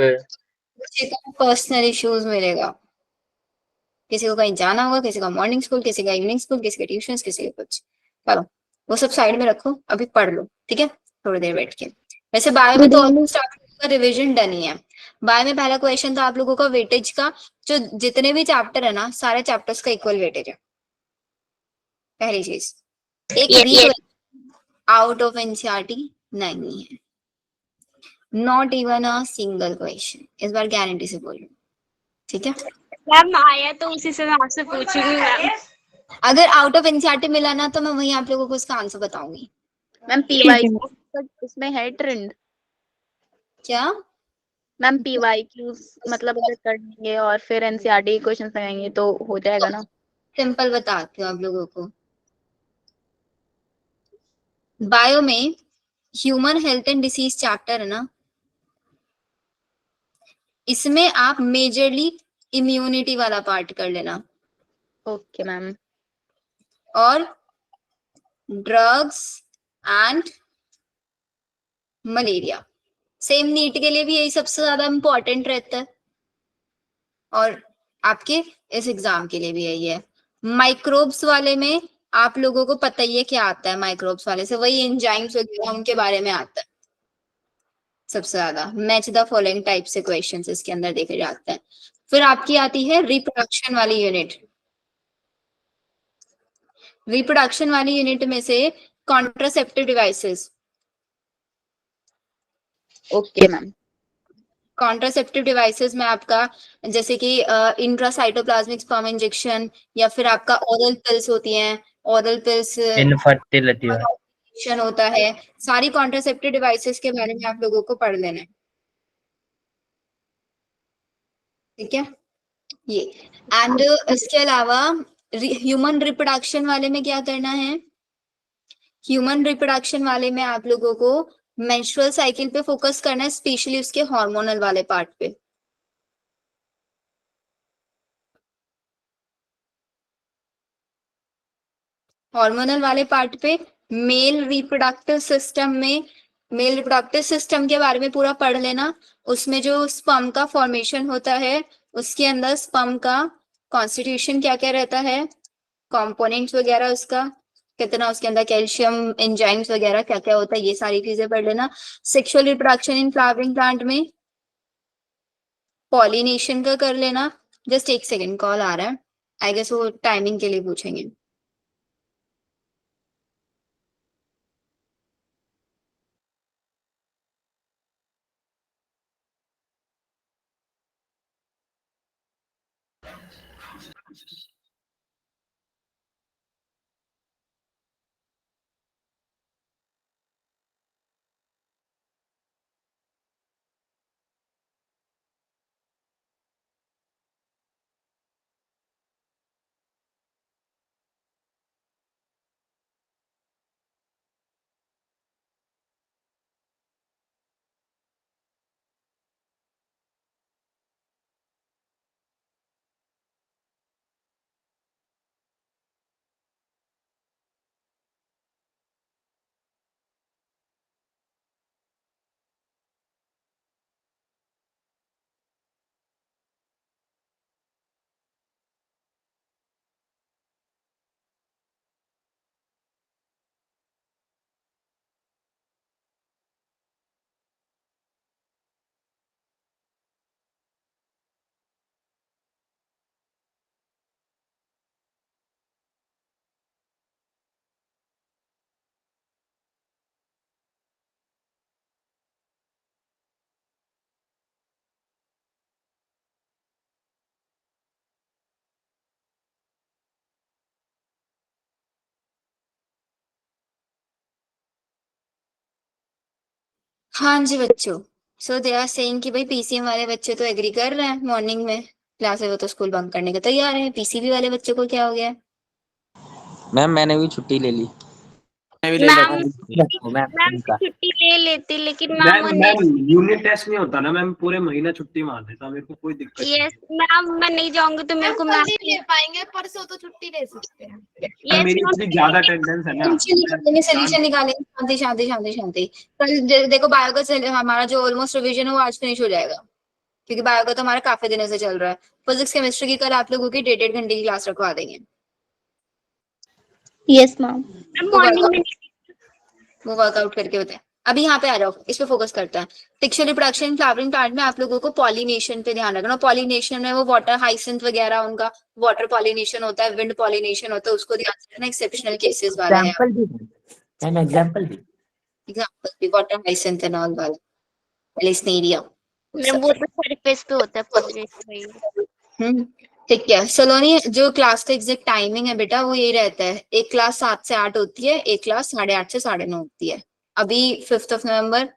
किसी को personal issues मिलेगा, किसी को कहीं जाना होगा, किसी का मॉर्निंग स्कूल, किसी का इवनिंग स्कूल, किसी के ट्यूशन, किसी के कुछ। चलो वो सब साइड में रखो, अभी पढ़ लो, ठीक है, थोड़ी देर बैठ के। वैसे बायो में तो ऑलमोस्ट आप लोगों का रिविजन डन ही है। बायो में पहला क्वेश्चन था आप लोगों का वेटेज का, जो जितने भी चैप्टर है ना, सारे चैप्टर्स का इक्वल वेटेज है, पहली चीज। एक भी आउट ऑफ एनसीईआरटी नहीं है, not even a single question, इस बार गारंटी से बोल रही हूँ, ठीक है। मैम आया तो उसी से मैं आपसे पूछूंगी मैम। अगर आउट ऑफ एनसीईआरटी मिला ना तो मैं वहीं आप लोगों को उसका आंसर बताऊंगी। मैम पीवाई उसमें है ट्रेंड क्या मैम? पीवाईक्यूज मतलब अगर कर लेंगे और फिर एनसीईआरटी क्वेश्चन लगाएंगे तो हो जाएगा ना? सिंपल बताती हूँ आप लोगों को। बायो में human health and disease chapter है ना, इसमें आप मेजरली इम्यूनिटी वाला पार्ट कर लेना। Okay ma'am. और drugs and malaria, same NEET के लिए भी यही सबसे ज्यादा इंपॉर्टेंट रहता है, और आपके इस एग्जाम के लिए भी यही है। माइक्रोब्स वाले में आप लोगों को पता ही है क्या आता है, माइक्रोब्स वाले से वही एंजाइम्स वगैरह उनके बारे में आता है सबसे ज्यादा। मैच द फॉलोइंग टाइप से क्वेश्चंस इसके अंदर देखे जाते हैं। फिर आपकी आती है रिप्रोडक्शन वाली यूनिट। रिप्रोडक्शन वाली यूनिट में से contraceptive devices. Okay ma'am. Contraceptive devices में आपका जैसे कि इंट्रासाइटोप्लाज्मिक स्पर्म इंजेक्शन, या फिर आपका ओरल पिल्स होती हैं, ओरल पिल्स इनफर्टिलिटी होता है। सारी कॉन्ट्रासेप्टिव डिवाइसेस के बारे में आप लोगों को पढ़ लेना है, ठीक है। ये एंड इसके अलावा ह्यूमन रिप्रोडक्शन वाले में क्या करना है, ह्यूमन रिप्रोडक्शन वाले में आप लोगों को मेंस्ट्रुअल साइकिल पे फोकस करना है, स्पेशली उसके हार्मोनल वाले पार्ट पे। हार्मोनल वाले पार्ट पे मेल रिप्रोडक्टिव सिस्टम में, मेल रिप्रोडक्टिव सिस्टम के बारे में पूरा पढ़ लेना। उसमें जो स्पर्म का फॉर्मेशन होता है, उसके अंदर स्पर्म का कॉन्स्टिट्यूशन क्या क्या रहता है, कंपोनेंट्स वगैरह उसका कितना, उसके अंदर कैल्शियम एंजाइम्स वगैरह क्या क्या होता है, ये सारी चीजें पढ़ लेना। Sexual reproduction in flowering plant में पॉलिनेशन का कर लेना। जस्ट एक सेकेंड, कॉल आ रहा है, आई गेस वो टाइमिंग के लिए पूछेंगे। हाँ जी बच्चों, सो दे आर सेइंग कि भाई पीसीएम वाले बच्चे तो एग्री कर रहे हैं मॉर्निंग में क्लास है, वो तो स्कूल बंक करने के तैयार है। पीसीबी वाले बच्चे को क्या हो गया? मैम मैंने भी छुट्टी ले ली। मैम छुट्टी ले लेती, लेकिन मैम यूनिट टेस्ट नहीं होता ना मैम, पूरे महीना छुट्टी मार देता, मेरे को कोई दिक्कत नहीं। यस मैम, मैं नहीं जाऊंगी तो मेरे को मैम ले पाएंगे, परसों तो छुट्टी ले सकते हैं। मैम मेरी इतनी ज्यादा अटेंडेंस है ना। सोल्यूशन निकालेंगे, शांति शांति शांति शांति। कल देखो बायो का हमारा जो ऑलमोस्ट रिवीजन है वो आज फिनिश हो जाएगा। क्योंकि बायो का तो हमारा काफी दिनों से चल रहा है। फिजिक्स केमिस्ट्री की कल आप लोगों की 1.5 घंटे की क्लास रखवा देंगे। Yes ma'am. वो वर्कआउट करके बताए। अभी यहाँ पे आ जाओ, इस पे फोकस करता है। सेक्सुअल रिप्रोडक्शन फ्लावरिंग प्लांट में आप लोगों को पॉलिनेशन पे ध्यान रखना। पॉलिनेशन में वो वाटर हाइसिंथ वगैरह उनका वाटर पॉलिनेशन होता है, विंड पॉलिनेशन होता है, उसको ध्यान रखना। एक्सेप्शनल केसेस वाला है। एग्जांपल भी एन एग्जांपल भी एग्जांपल भी वाटर हाइसिंथ एंड ऑल वाला, एलिस्नेरिया। मैम वो तो सरफेस पे होता है पूरे पे। ठीक है। सलोनी, जो क्लास का एग्जैक्ट टाइमिंग है बेटा वो ये रहता है, एक क्लास 7 से 8 होती है, एक क्लास 8:30 से 9:30 होती है। अभी 5 नवंबर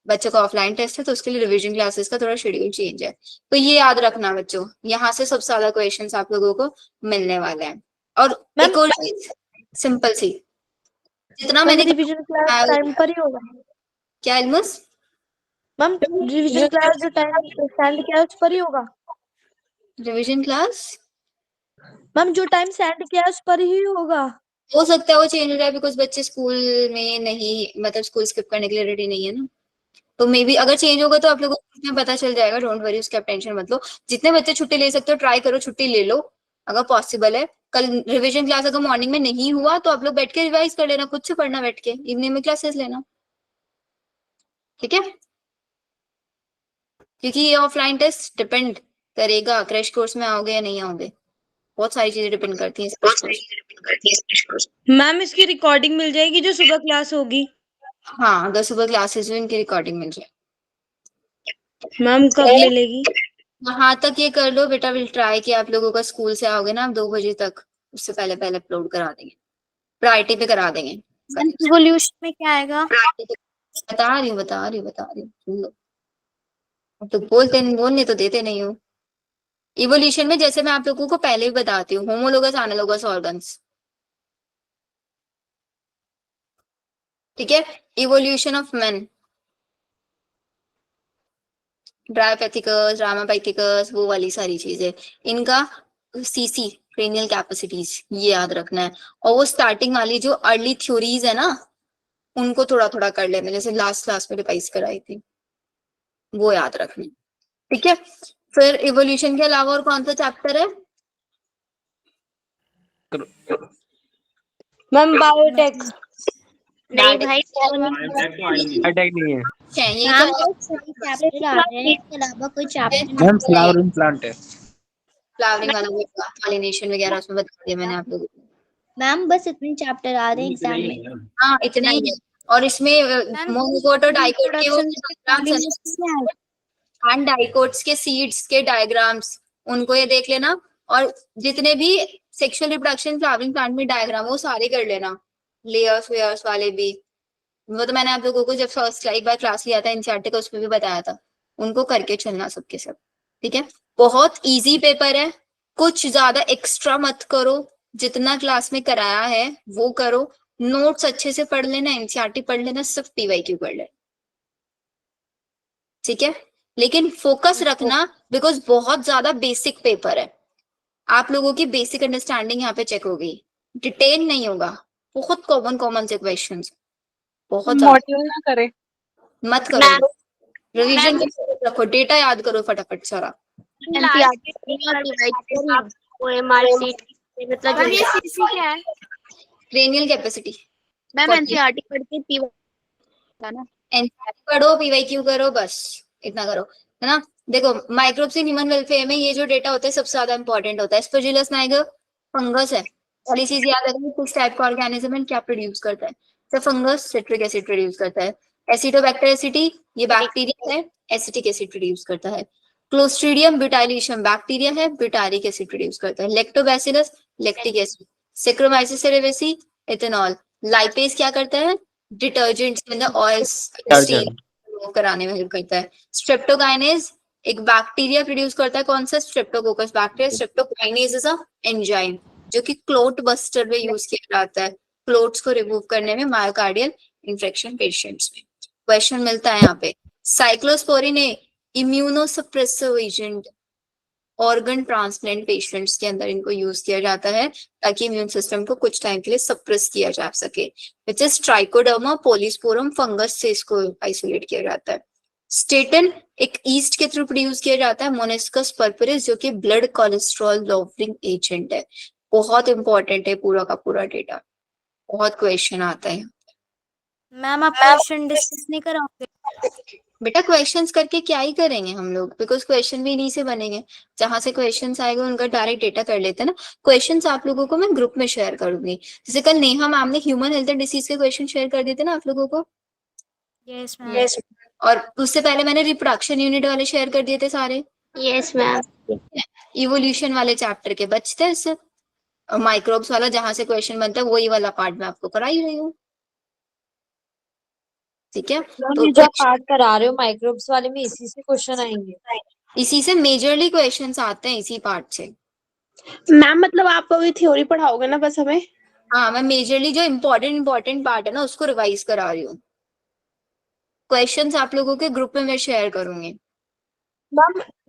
बच्चों का ऑफलाइन टेस्ट है, तो उसके लिए रिवीजन क्लासेस का थोड़ा शेड्यूल चेंज है। तो ये याद रखना बच्चों, यहाँ से सबसे ज्यादा क्वेश्चंस आप लोगों को मिलने वाले हैं। और एक और चीज सिंपल सी, जितना मैंने रिवीजन क्लास टाइम पर ही होगा। क्या इल्मुस? मैम रिवीजन क्लास जो टाइम सेंड किया है उस पर ही होगा। रिवीजन क्लास मैम जो टाइम सेंड किया है उस पर ही होगा। हो सकता है वो चेंज हो जाए, बिकॉज बच्चे स्कूल में नहीं, मतलब स्कूल स्किप करने के लिए रेडी नहीं है ना। तो मे बी अगर चेंज होगा तो आप लोगों को उसमें पता चल जाएगा। डोंट वरी, उसकी आप टेंशन मत लो। जितने बच्चे छुट्टी ले सकते हो ट्राई करो, छुट्टी ले लो अगर पॉसिबल है। कल रिवीजन क्लास अगर मॉर्निंग में नहीं हुआ तो आप लोग बैठ के रिवाइज कर लेना, खुद से पढ़ना बैठ के, इवनिंग में क्लासेस लेना, ठीक है? क्योंकि ये ऑफलाइन टेस्ट डिपेंड करेगा क्रैश कोर्स में आओगे या नहीं आओगे। बहुत सारी चीजें डिपेंड करती हैं। मैम इसकी रिकॉर्डिंग मिल जाएगी जो सुबह क्लास होगी? हाँ, अगर सुबह क्लासेस में इनकी रिकॉर्डिंग मिल जाए। मैम कब मिलेगी? वहां तक ये कर लो बेटा, विल ट्राई कि आप लोगों का स्कूल से आओगे ना आप 2 बजे तक, उससे पहले पहले अपलोड करा देंगे, प्रायोरिटी पे करा देंगे। इवोल्यूशन में क्या आएगा? बता रही हूँ सुन लो। अब तो बोलने तो देते नहीं हो। इवोल्यूशन में जैसे मैं आप लोगों को पहले भी बताती हूँ, होमोलोगस एनालोगस ऑर्गन्स, ठीक है? इवोल्यूशन ऑफ मेन, ड्रायोपैथिकस, रामापैथिकस, वो वाली सारी चीजें, इनका सीसी क्रेनियल कैपेसिटीज ये याद रखना है। और वो स्टार्टिंग वाली जो अर्ली थ्योरीज है ना, उनको थोड़ा थोड़ा कर लेना, जैसे लास्ट क्लास में रिवाइज कराई थी, वो याद रखना, ठीक है? फिर इवोल्यूशन के अलावा और कौन सा चैप्टर है? Ma'am biotech. नहीं भाई अटैक नहीं है ये मैम तो चैप्टर आ रहे हैं, इसके अलावा कोई चैप्टर मैम, फ्लावरिंग प्लांट है। फ्लावरिंग वाला पॉलिनेशन वगैरह उसमें बता दिया मैंने आप लोगों को। मैम बस इतने चैप्टर आ रहे हैं एग्जाम में। हाँ, इतने ही है। और इसमें मोनोकोट और डाइकोट के वो डायग्राम्स एंड डाइकोट्स के सीड्स के डायग्राम्स, उनको ये देख लेना। और जितने भी सेक्सुअल रिप्रोडक्शन फ्लावरिंग प्लांट में डायग्राम, वो सारे कर लेना, लेयर्स वेयर्स वाले भी। वो तो मैंने आप लोगों को जब फर्स्ट एक बार क्लास लिया था एनसीईआरटी का, उसमें भी बताया था, उनको करके चलना सबके सब, ठीक है? बहुत इजी पेपर है, कुछ ज्यादा एक्स्ट्रा मत करो, जितना क्लास में कराया है वो करो, नोट्स अच्छे से पढ़ लेना, एनसीईआरटी पढ़ लेना, सिर्फ पीवाईक्यू पढ़ लेना, ठीक है? लेकिन फोकस रखना, बिकॉज बहुत ज्यादा बेसिक पेपर है। आप लोगों की बेसिक अंडरस्टैंडिंग यहाँ पे चेक होगी, डिटेल नहीं होगा। बहुत कॉमन से क्वेश्चन, बहुत मॉड्यूल ना करे। मत करो, रिवीजन रखो, डेटा याद करो फटाफट सारा। मतलब मैम ये सीसी क्या है? Cranial capacity. मैम एनसीईआरटी पढ़ के पीवा ना। एनसीईआरटी पढ़ो, पीवाईक्यू करो, बस इतना करो, है ना? देखो, माइक्रोब्स इन ह्यूमन वेलफेयर में ये जो डेटा होता है सबसे ज्यादा इंपॉर्टेंट होता है। एस्परजिलस नाइगर फंगस है, पॉलिसीज याद रखना, किस टाइप का ऑर्गेनिज्म है, क्या प्रोड्यूस करता है। तो फंगस सिट्रिक एसिड प्रोड्यूस करता है। एसिडोबैक्टर एसिटी, ये बैक्टीरिया है, एसिटिक एसिड प्रोड्यूस करता है। क्लोस्ट्रीडियम ब्यूटाइलिशियम बैक्टीरिया है, ब्यूटारिक एसिड प्रोड्यूस करता है। Lactobacillus lactic acid. Saccharomyces cerevisiae ethanol. Lipase क्या करता है? डिटर्जेंट्स में ऑयल्स कराने में हेल्प करता है। स्ट्रेप्टोकाइनेज एक बैक्टीरिया प्रोड्यूस करता है, कौन सा? Streptococcus bacteria. Streptokinase is a enzyme जो कि क्लोट बस्टर में यूज किया जाता है, क्लोट्स को रिमूव करने में मायोकार्डियल इन्फेक्शन पेशेंट्स में। क्वेश्चन मिलता है यहाँ पे। Cyclosporin immunosuppressive agent, organ transplant patients के अंदर इनको यूज किया जाता है ताकि इम्यून सिस्टम को कुछ टाइम के लिए सप्रेस किया जा सके। Which is trichoderma polysporum fungus से इसको आइसोलेट किया जाता है। स्टेटिन एक ईस्ट के थ्रू प्रोड्यूस किया जाता है, मोनेस्कस परपरिस जो कि ब्लड कोलेस्ट्रॉल लॉवरिंग एजेंट है। बहुत इंपॉर्टेंट है पूरा का पूरा डेटा, बहुत क्वेश्चन आता है। मैम आप क्वेश्चन डिस्कस नहीं कराओगे? बेटा क्वेश्चंस करके क्या ही करेंगे हम लोग, बिकॉज क्वेश्चन भी इन्हीं से बनेंगे। जहां से क्वेश्चंस आएगा उनका डायरेक्ट डेटा कर लेते हैं ना। क्वेश्चंस आप लोगों को मैं ग्रुप में शेयर करूंगी, जैसे कल नेहा मैम ने ह्यूमन हेल्थ एंड डिसीज के क्वेश्चन शेयर कर दिए थे ना आप लोगों को। Yes ma'am. और उससे पहले मैंने रिप्रोडक्शन यूनिट वाले शेयर कर दिए थे सारे। Yes ma'am. इवोल्यूशन वाले चैप्टर के बचते हैं इससे, माइक्रोब्स वाला जहां से क्वेश्चन बनता है वही वाला पार्ट मैं आपको करा ही रही हूँ, ठीक है। तो जो पार्ट करा रहे हो माइक्रोब्स वाले में इसी से क्वेश्चन आएंगे? इसी से मेजरली क्वेश्चंस आते हैं, इसी पार्ट से। मैम मतलब आप अभी थ्योरी पढ़ाओगे ना बस हमें? हाँ, मैं मेजरली जो इम्पोर्टेंट पार्ट है ना उसको रिवाइज करा रही हूँ। क्वेश्चंस आप लोगों के ग्रुप में मैं शेयर करूंगी।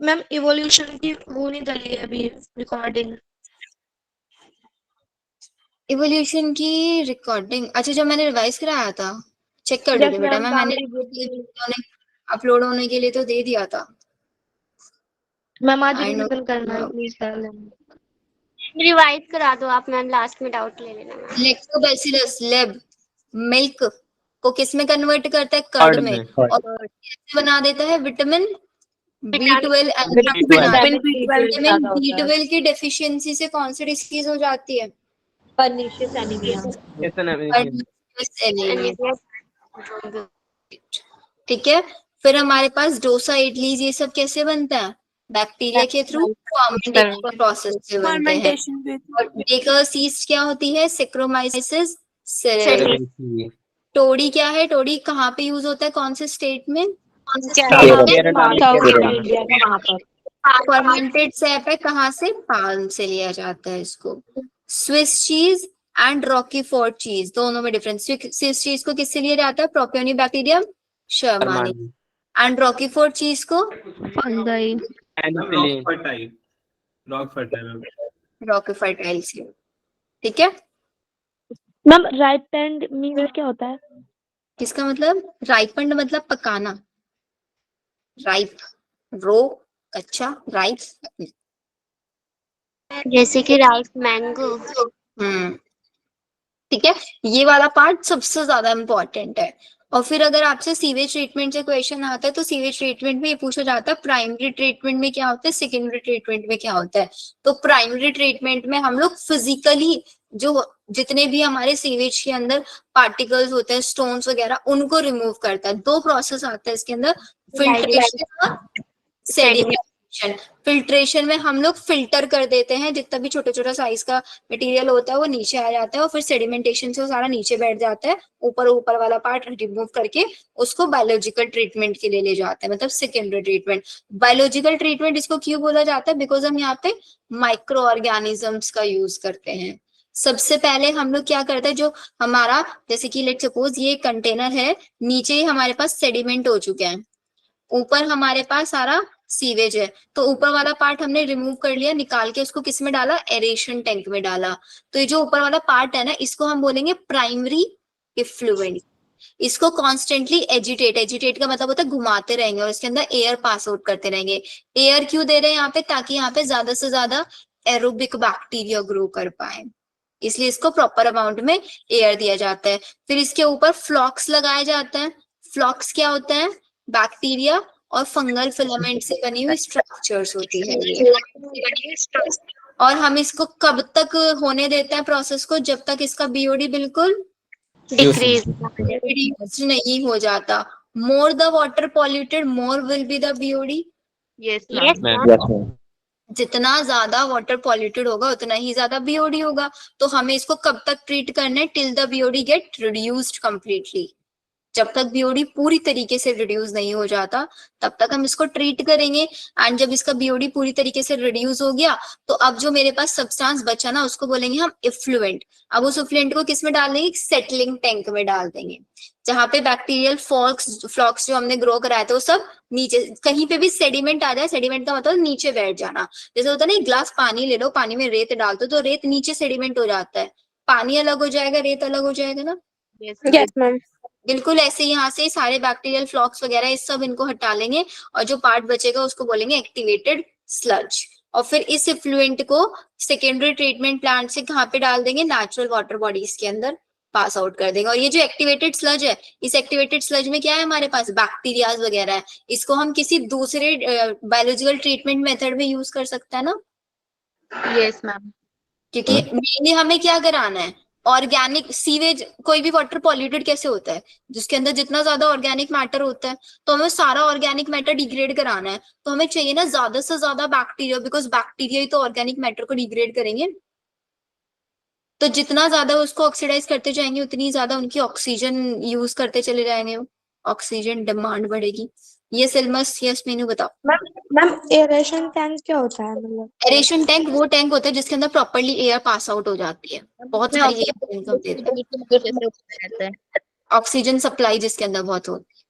मैम इवोल्यूशन की वो नहीं डली है अभी रिकॉर्डिंग। इवोल्यूशन की रिकॉर्डिंग, अच्छा जब मैंने रिवाइज कराया था चेक कर लो बेटा, मैंने अपलोड होने के लिए तो दे दिया था। मैम आज I know. रिवीजन करना है प्लीज कर लेना। रिवाइज करा दो आप मैम, लास्ट में डाउट ले लेना मैम। लैक्टोबैसिलस लैब मिल्क को किस में कन्वर्ट करता है? कर्ड में। और कैसे बना देता है? विटामिन B12 विटामिन B12 की डेफिशिएंसी से कौन सी डिसीज हो जाती है? Pernicious anaemia. Pernicious anemia। ठीक है। फिर हमारे पास डोसा इडलीज ये सब कैसे बनता है? बैक्टीरिया के थ्रू फर्मेंटेशन प्रोसेस से बनते हैं। और बेकर्स यीस्ट क्या होती है? सेक्रोमाइसिस सेरेली। टोडी क्या है? टोडी कहाँ पे यूज होता है? कौन से स्टेट में? फर्मेंटेड सैप है, कहाँ से? पाल्म से लिया जाता है इसको। स्विस चीज एंड रॉकीफोर्ट चीज दोनों में डिफरेंस। स्विस चीज को किससे लिया जाता है? प्रोपियोनिबैक्टीरियम शर्मानी। एंड रॉकीफोर्ट चीज को रॉक फर्टाइल से, ठीक है। मैम राइपेंड मीन्स क्या होता है? किसका मतलब? राइपेंड मतलब पकाना, राइप रो कच्चा, राइप जैसे कि राइस मैंगो। ठीक है। ये वाला पार्ट सबसे ज्यादा इम्पोर्टेंट है। और फिर अगर आपसे सीवेज ट्रीटमेंट से क्वेश्चन आता है तो सीवेज ट्रीटमेंट में ये पूछा जाता है प्राइमरी ट्रीटमेंट में क्या होता है, सेकेंडरी ट्रीटमेंट में क्या होता है। तो प्राइमरी ट्रीटमेंट में हम लोग फिजिकली जो जितने भी हमारे सीवेज के अंदर पार्टिकल्स होते हैं, स्टोन्स वगैरह, उनको रिमूव करता है। दो प्रोसेस आता है इसके अंदर, फिल्ट्रेशन और सेडिमेंटेशन। फिल्ट्रेशन में हम लोग फिल्टर कर देते हैं, जितना भी छोटा छोटा साइज का मटेरियल होता है वो नीचे आ जाता है, और फिर सेडिमेंटेशन से वो सारा नीचे बैठ जाता है। ऊपर वाला पार्ट रिमूव करके उसको बायोलॉजिकल ट्रीटमेंट के लिए ले जाते हैं, मतलब सेकेंडरी ट्रीटमेंट। बायोलॉजिकल ट्रीटमेंट इसको क्यों बोला जाता है? बिकॉज हम यहाँ पे माइक्रो ऑर्गेनिजम्स का यूज करते हैं। सबसे पहले हम लोग क्या करते हैं, जो हमारा जैसे कि लेट सपोज ये कंटेनर है, नीचे ही हमारे पास सेडिमेंट हो चुके हैं, ऊपर हमारे पास सारा सीवेज है, तो ऊपर वाला पार्ट हमने रिमूव कर लिया, निकाल के उसको किस में डाला? एरेशन टैंक में डाला। तो ये जो ऊपर वाला पार्ट है ना, इसको हम बोलेंगे प्राइमरी इफ्लुएंट। इसको कॉन्स्टेंटली एजिटेट का मतलब होता है घुमाते रहेंगे और इसके अंदर एयर पास आउट करते रहेंगे। एयर क्यों दे रहे हैं यहाँ पे? ताकि यहाँ पे ज्यादा से ज्यादा एरोबिक बैक्टीरिया ग्रो कर पाए, इसलिए इसको प्रॉपर अमाउंट में एयर दिया जाता है। फिर इसके ऊपर फ्लॉक्स लगाया जाता है। फ्लॉक्स क्या होता है? बैक्टीरिया और फंगल फिलामेंट से बनी हुई स्ट्रक्चर्स होती है ये। और हम इसको कब तक होने देते हैं प्रोसेस को? जब तक इसका बीओडी बिल्कुल डिक्रीज नहीं हो जाता। More the water polluted more will be the BOD. Yes जितना ज्यादा वाटर पॉल्यूटेड होगा उतना ही ज्यादा बीओडी होगा। तो हमें इसको कब तक ट्रीट करना है? Till the BOD gate reduced completely. जब तक बीओडी पूरी तरीके से रिड्यूस नहीं हो जाता तब तक हम इसको ट्रीट करेंगे। एंड जब इसका बीओडी पूरी तरीके से रिड्यूस हो गया तो अब जो मेरे पास सब्सटेंस बचा ना उसको बोलेंगे हम इफ्लुएंट। अब उस इफ्लुएंट को किस में डाल देंगे? सेटलिंग टैंक में डाल देंगे, जहाँ पे बैक्टीरियल फ्लॉक्स जो हमने ग्रो कराए थे वो सब नीचे, कहीं पे भी सेडिमेंट आ जाए, सेडिमेंट का मतलब नीचे बैठ जाना। जैसे होता है ना, एक ग्लास पानी ले लो, पानी में रेत डाल दो तो रेत नीचे सेडिमेंट हो जाता है, पानी अलग हो जाएगा, रेत अलग हो जाएगा ना। Yes ma'am. बिल्कुल ऐसे यहाँ से सारे बैक्टीरियल फ्लॉक्स वगैरह इस सब इनको हटा लेंगे और जो पार्ट बचेगा उसको बोलेंगे एक्टिवेटेड स्लज। और फिर इस इफ्लुएंट को सेकेंडरी ट्रीटमेंट प्लांट से कहाँ पे डाल देंगे, नेचुरल वाटर बॉडीज के अंदर पास आउट कर देंगे। और ये जो एक्टिवेटेड स्लज है, इस एक्टिवेटेड स्लज में क्या है हमारे पास, बैक्टीरियाज वगैरह है। इसको हम किसी दूसरे बायोलॉजिकल ट्रीटमेंट मेथड में यूज कर सकते हैं ना, यस मैम। क्योंकि मेनली हमें क्या कराना है, ऑर्गेनिक सीवेज। कोई भी वाटर पॉल्यूटेड कैसे होता है, जिसके अंदर जितना ज्यादा ऑर्गेनिक मैटर होता है, तो हमें सारा ऑर्गेनिक मैटर डिग्रेड कराना है। तो हमें चाहिए ना ज्यादा से ज्यादा बैक्टीरिया, बिकॉज बैक्टीरिया ही तो ऑर्गेनिक मैटर को डिग्रेड करेंगे। तो जितना ज्यादा उसको ऑक्सीडाइज करते जाएंगे उतनी ज्यादा उनकी ऑक्सीजन यूज करते चले जाएंगे, ऑक्सीजन डिमांड बढ़ेगी। ये सिलमस, यस मीनू बताओ। मैम एरेशन टैंक क्या होता है मतलब? एरेशन टैंक वो टैंक होता है जिसके अंदर प्रॉपरली एयर पास आउट हो जाती है, बहुत सारी एयर इनको देते हैं, ऑक्सीजन सप्लाई जिसके अंदर बहुत होती है,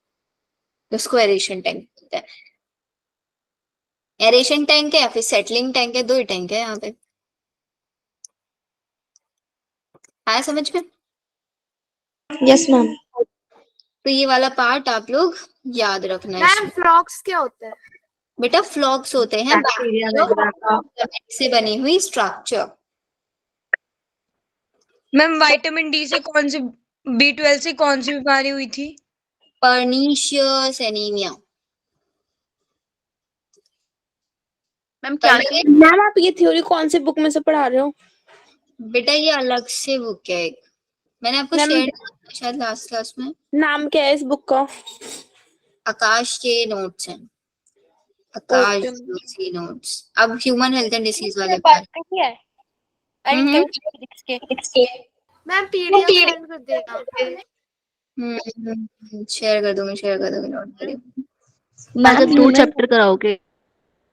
उसको एरेशन टैंक बोलते हैं। एरेशन टैंक है या फिर सेटलिंग टैंक है, दो ही टैंक है यहाँ पे। आया समझ में? Yes ma'am. तो ये वाला पार्ट आप लोग याद रखना है मैम इसमें। फ्लॉक्स क्या होता है? बेटा फ्लॉक्स होते हैं बैक्टीरिया बैक्टीरिया वगैरह का। से बनी हुई स्ट्रक्चर। मैम विटामिन डी से कौन सी, B12 से कौन सी बीमारी हुई थी? Pernicious anaemia. मैम क्या मैम आप ये थ्योरी कौन सी बुक में से पढ़ा रहे हो? बेटा ये अलग से बुक है एक, मैंने आपको मैम शेयर किया शायद लास्ट क्लास में। नाम क्या है इस बुक का? आकाश के नोट्स हैं, आकाश ओके। जोशी नोट्स। अब ह्यूमन हेल्थ एंड डिसीज वाले पर। मैम पीडीएफ सेंड कर देना। शेयर कर दूंगी, शेयर कर दूंगी, नोट करिए। मतलब 2 चैप्टर कराओगे?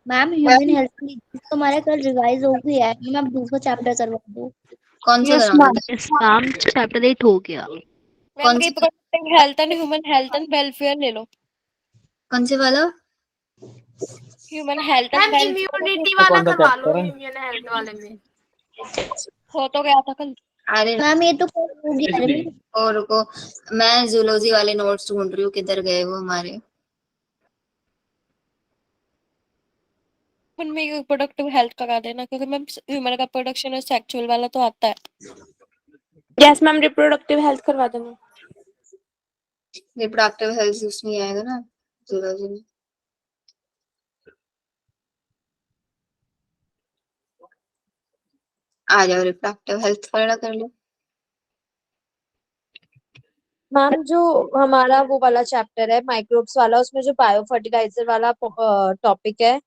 मैम ह्यूमन हेल्थ की तो हमारे कल रिवाइज हो गई है, मैम दूसरा चैप्टर करवा दो। कौन सा कराऊंगी? मैम चैप्टर 8 हो गया। कौन सा? रिप्रोडक्टिव हेल्थ एंड वेलफेयर ले लो। कौन से वाला? ह्यूमन हेल्थ मैम इम्यूनिटी वाला कौन सा करवा लो, chapter है? इम्यून हेल्थ वाले में। हो तो गया था कल। अरे मैम ये तो कल हो गया। और रुको, मैं जूलॉजी वाले नोट्स ढूंढ रही हूँ, किधर गए वो हमारे। उनमें रिप्रोडक्टिव हेल्थ करा देना, क्योंकि मैम ह्यूमन का प्रोडक्शन और सेक्सुअल वाला तो आता है। यस मैम रिप्रोडक्टिव हेल्थ करवा देना। रिप्रोडक्टिव हेल्थ उसमें आएगा ना जूलॉजी में। आ जाओ, रिप्रोडक्टिव हेल्थ पढ़ा कर लो। मैम जो हमारा वो वाला चैप्टर है माइक्रोब्स वाला, उसमें जो बायो फर्टिलाइजर वाला टॉपिक है,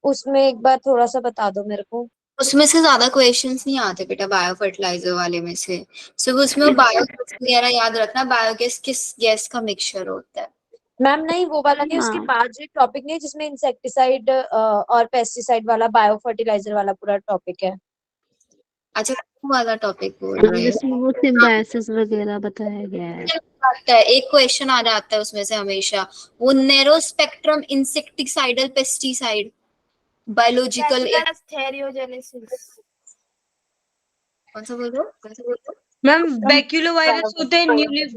उसमें एक बार थोड़ा सा बता दो मेरे को। उसमें से ज्यादा क्वेश्चंस नहीं आते बेटा, बायो फर्टिलाइजर वाले में से। सिर्फ उसमें बायो वगैरह याद रखना, बायोगैस किस गैस का मिक्सचर होता है। मैम नहीं वो वाला नहीं, उसके बाद जो टॉपिक नहीं जिसमें इंसेक्टिसाइड और पेस्टिसाइड वाला बायो फर्टिलाइजर वाला पूरा टॉपिक है। अच्छा वो वाला टॉपिक बोल रहे हैं। जिसमें वो सिम्बायोसिस वगैरह बताया गया है। आता है एक क्वेश्चन आ जाता है उसमें से हमेशा, वो narrow spectrum insecticidal pesticide biological. थेरियोजेनेसिस। कौन सा बोल रहे हो, कौन सा बोल रहे हो? मैम बैक्यूलो वायरस होते हैं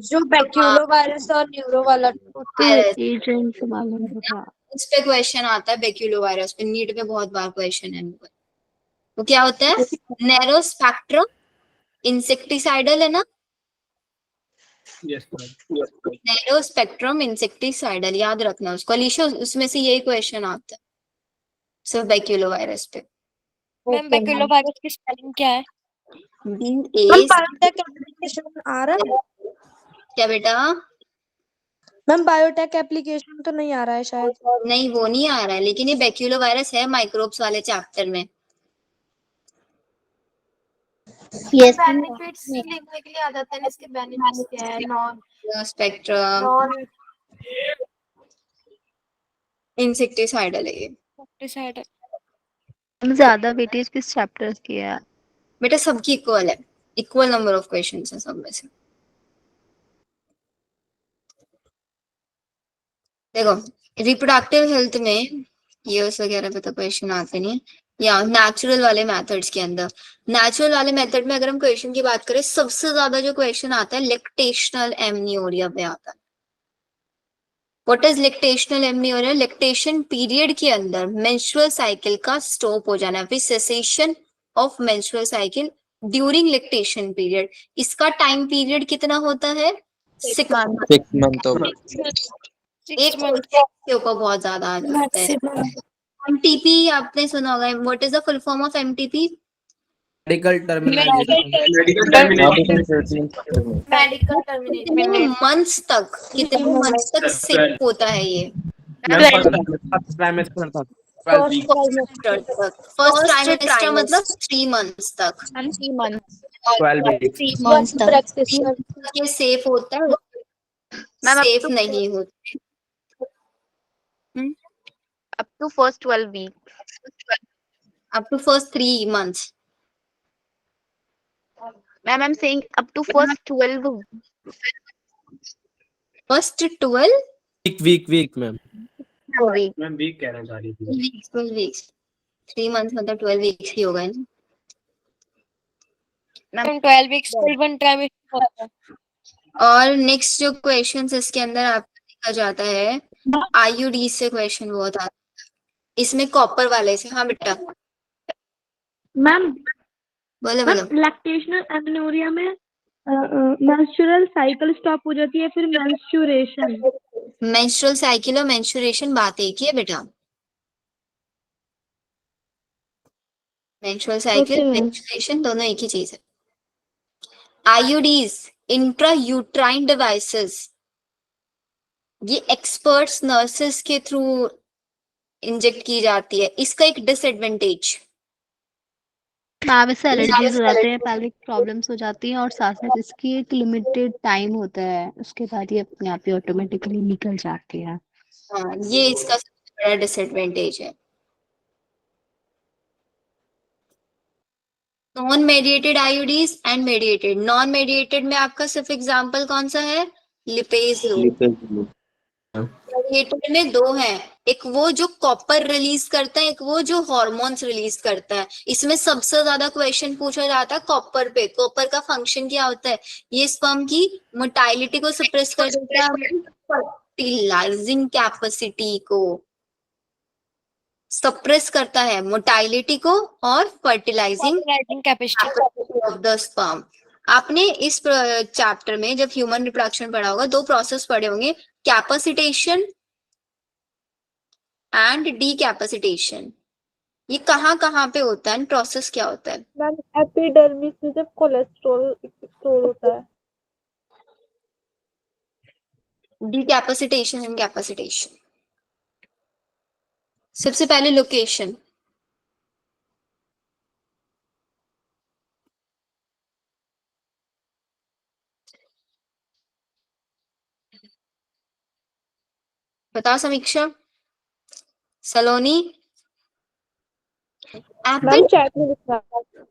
जो बैक्यूलो वायरस और न्यूरो वाला। एजेंट मालूम होगा। उस पे क्वेश्चन आता है बैक्यूलो वायरस पे, नीट में बहुत बार क्वेश्चन है। वो क्या होता है? नैरो स्पेक्ट्रम इंसेक्टिसाइडल है ना, यस नैरो स्पेक्ट्रम इंसेक्टिसाइडल, याद रखना उसको अलीशा, उसमें से यही क्वेश्चन आता है सिर्फ बैक्यूलो वायरस पे। मैम बैक्यूलो वायरस की स्पेलिंग क्या है? बायोटेक एप्लीकेशन आ रहा है? क्या बेटा? मैम बायोटेक एप्लीकेशन तो नहीं आ रहा है शायद। नहीं वो नहीं आ रहा है, लेकिन ये बैक्यूलो वायरस है माइक्रोब्स वाले चैप्टर में। यस बेनिफिट्स लिखने के लिए आ जाते हैं, इसके बेनिफिट्स क्या है? नॉन स्पेक्ट्रम इंसेक्टिसाइडल है ये। पेस्टिसाइड। ज्यादा वेटेज किस चैप्टर की है? बेटा सबकी इक्वल है, इक्वल नंबर ऑफ क्वेश्चंस है सब में से। देखो रिप्रोडक्टिव हेल्थ में ईयर्स वगैरह पे तो क्वेश्चन आते नहीं है, या नेचुरल वाले मेथड्स के अंदर, नेचुरल वाले मेथड में अगर हम क्वेश्चन की बात करें, सबसे ज्यादा जो क्वेश्चन आता है लेक्टेशनल एमनियोरिया पे आता है। What is lactational amenorrhoea? Lactation period के अंदर मेंस्ट्रुअल साइकिल का स्टॉप हो जाना, फिर cessation of menstrual cycle during lactation period. इसका टाइम पीरियड कितना होता है? 6 मंथ। 6 month of एक के ऊपर बहुत ज्यादा आ जाता है। एमटीपी आपने सुना होगा, what is the full form of MTP? medical termination. Medical termination. Medical termination. कितने मंथ्स तक सेव होता है ये? First trimester तक। फर्स्ट ट्राइमेस्टर मतलब 3 मंथ्स तक। 3 months 12 weeks. 3 months तक प्रैक्टिस ये सेफ होता है, मैम सेफ नहीं होता। up to first 12 weeks. Up to first 3 months. Ma'am, I'm saying up to first 12 first 12 Week, ma'am. weeks. मैं वीक कहना चाह रही थी। 12 वीक्स, 3 मंथ्स मतलब 12 वीक्स ही होगा ना। Ma'am, 12 वीक्स 1 ट्राइमेस्टर होता है। और नेक्स्ट जो क्वेश्चन इसके अंदर आपको देखा जाता है, आईयूडी से क्वेश्चन बहुत आता है, इसमें कॉपर वाले से। हाँ बेटा मैम बोलो मैम बोलो। लैक्टेशनल एमेनोरिया में मेंस्ट्रुअल साइकिल स्टॉप हो जाती है, फिर मेंस्ट्रुएशन। मेंस्ट्रुअल साइकिल और मेंस्ट्रुएशन बात एक ही है बेटा। Menstrual cycle Okay, ma'am. Menstruation दोनों एक ही चीज है। आईयूडीज, इंट्रा यूट्राइन डिवाइसेस, ये एक्सपर्ट्स नर्सेस के थ्रू इंजेक्ट की जाती है। इसका एक डिसएडवांटेज, मैम इससे एलर्जीज हो जाते हैं, पेल्विक प्रॉब्लम्स हो जाती हैं, और साथ साथ इसकी एक लिमिटेड टाइम होता है, उसके बाद ये अपने आप ही ऑटोमेटिकली निकल जाती है। हाँ ये इसका सबसे बड़ा डिसएडवांटेज है। Non mediated IUDs and mediated. Non mediated में आपका सिर्फ एग्जांपल कौन सा है? Lipase loop. मेडिएटेड में 2 हैं, एक वो जो कॉपर रिलीज करता है, एक वो जो हार्मोन्स रिलीज करता है। इसमें सबसे ज्यादा क्वेश्चन पूछा जाता है कॉपर पे। कॉपर का फंक्शन क्या होता है? ये स्पर्म की मोटाइलिटी को सप्रेस कर देता है, फर्टिलाइजिंग कैपेसिटी को सप्रेस करता है, मोटाइलिटी को और fertilising capacity of the sperm. आपने इस चैप्टर में जब ह्यूमन रिप्रोडक्शन पढ़ा होगा, 2 प्रोसेस पढ़े होंगे, कैपेसिटेशन एंड डीकैपेसिटेशन। ये कहाँ पे होता है, प्रोसेस क्या होता है? मैम एपिडर्मिस में जब कोलेस्ट्रॉल स्टोर होता है। डीकैपेसिटेशन एंड कैपेसिटेशन। सबसे पहले लोकेशन, बता समीक्षा। सलोनी मैम चैट में लिखा है।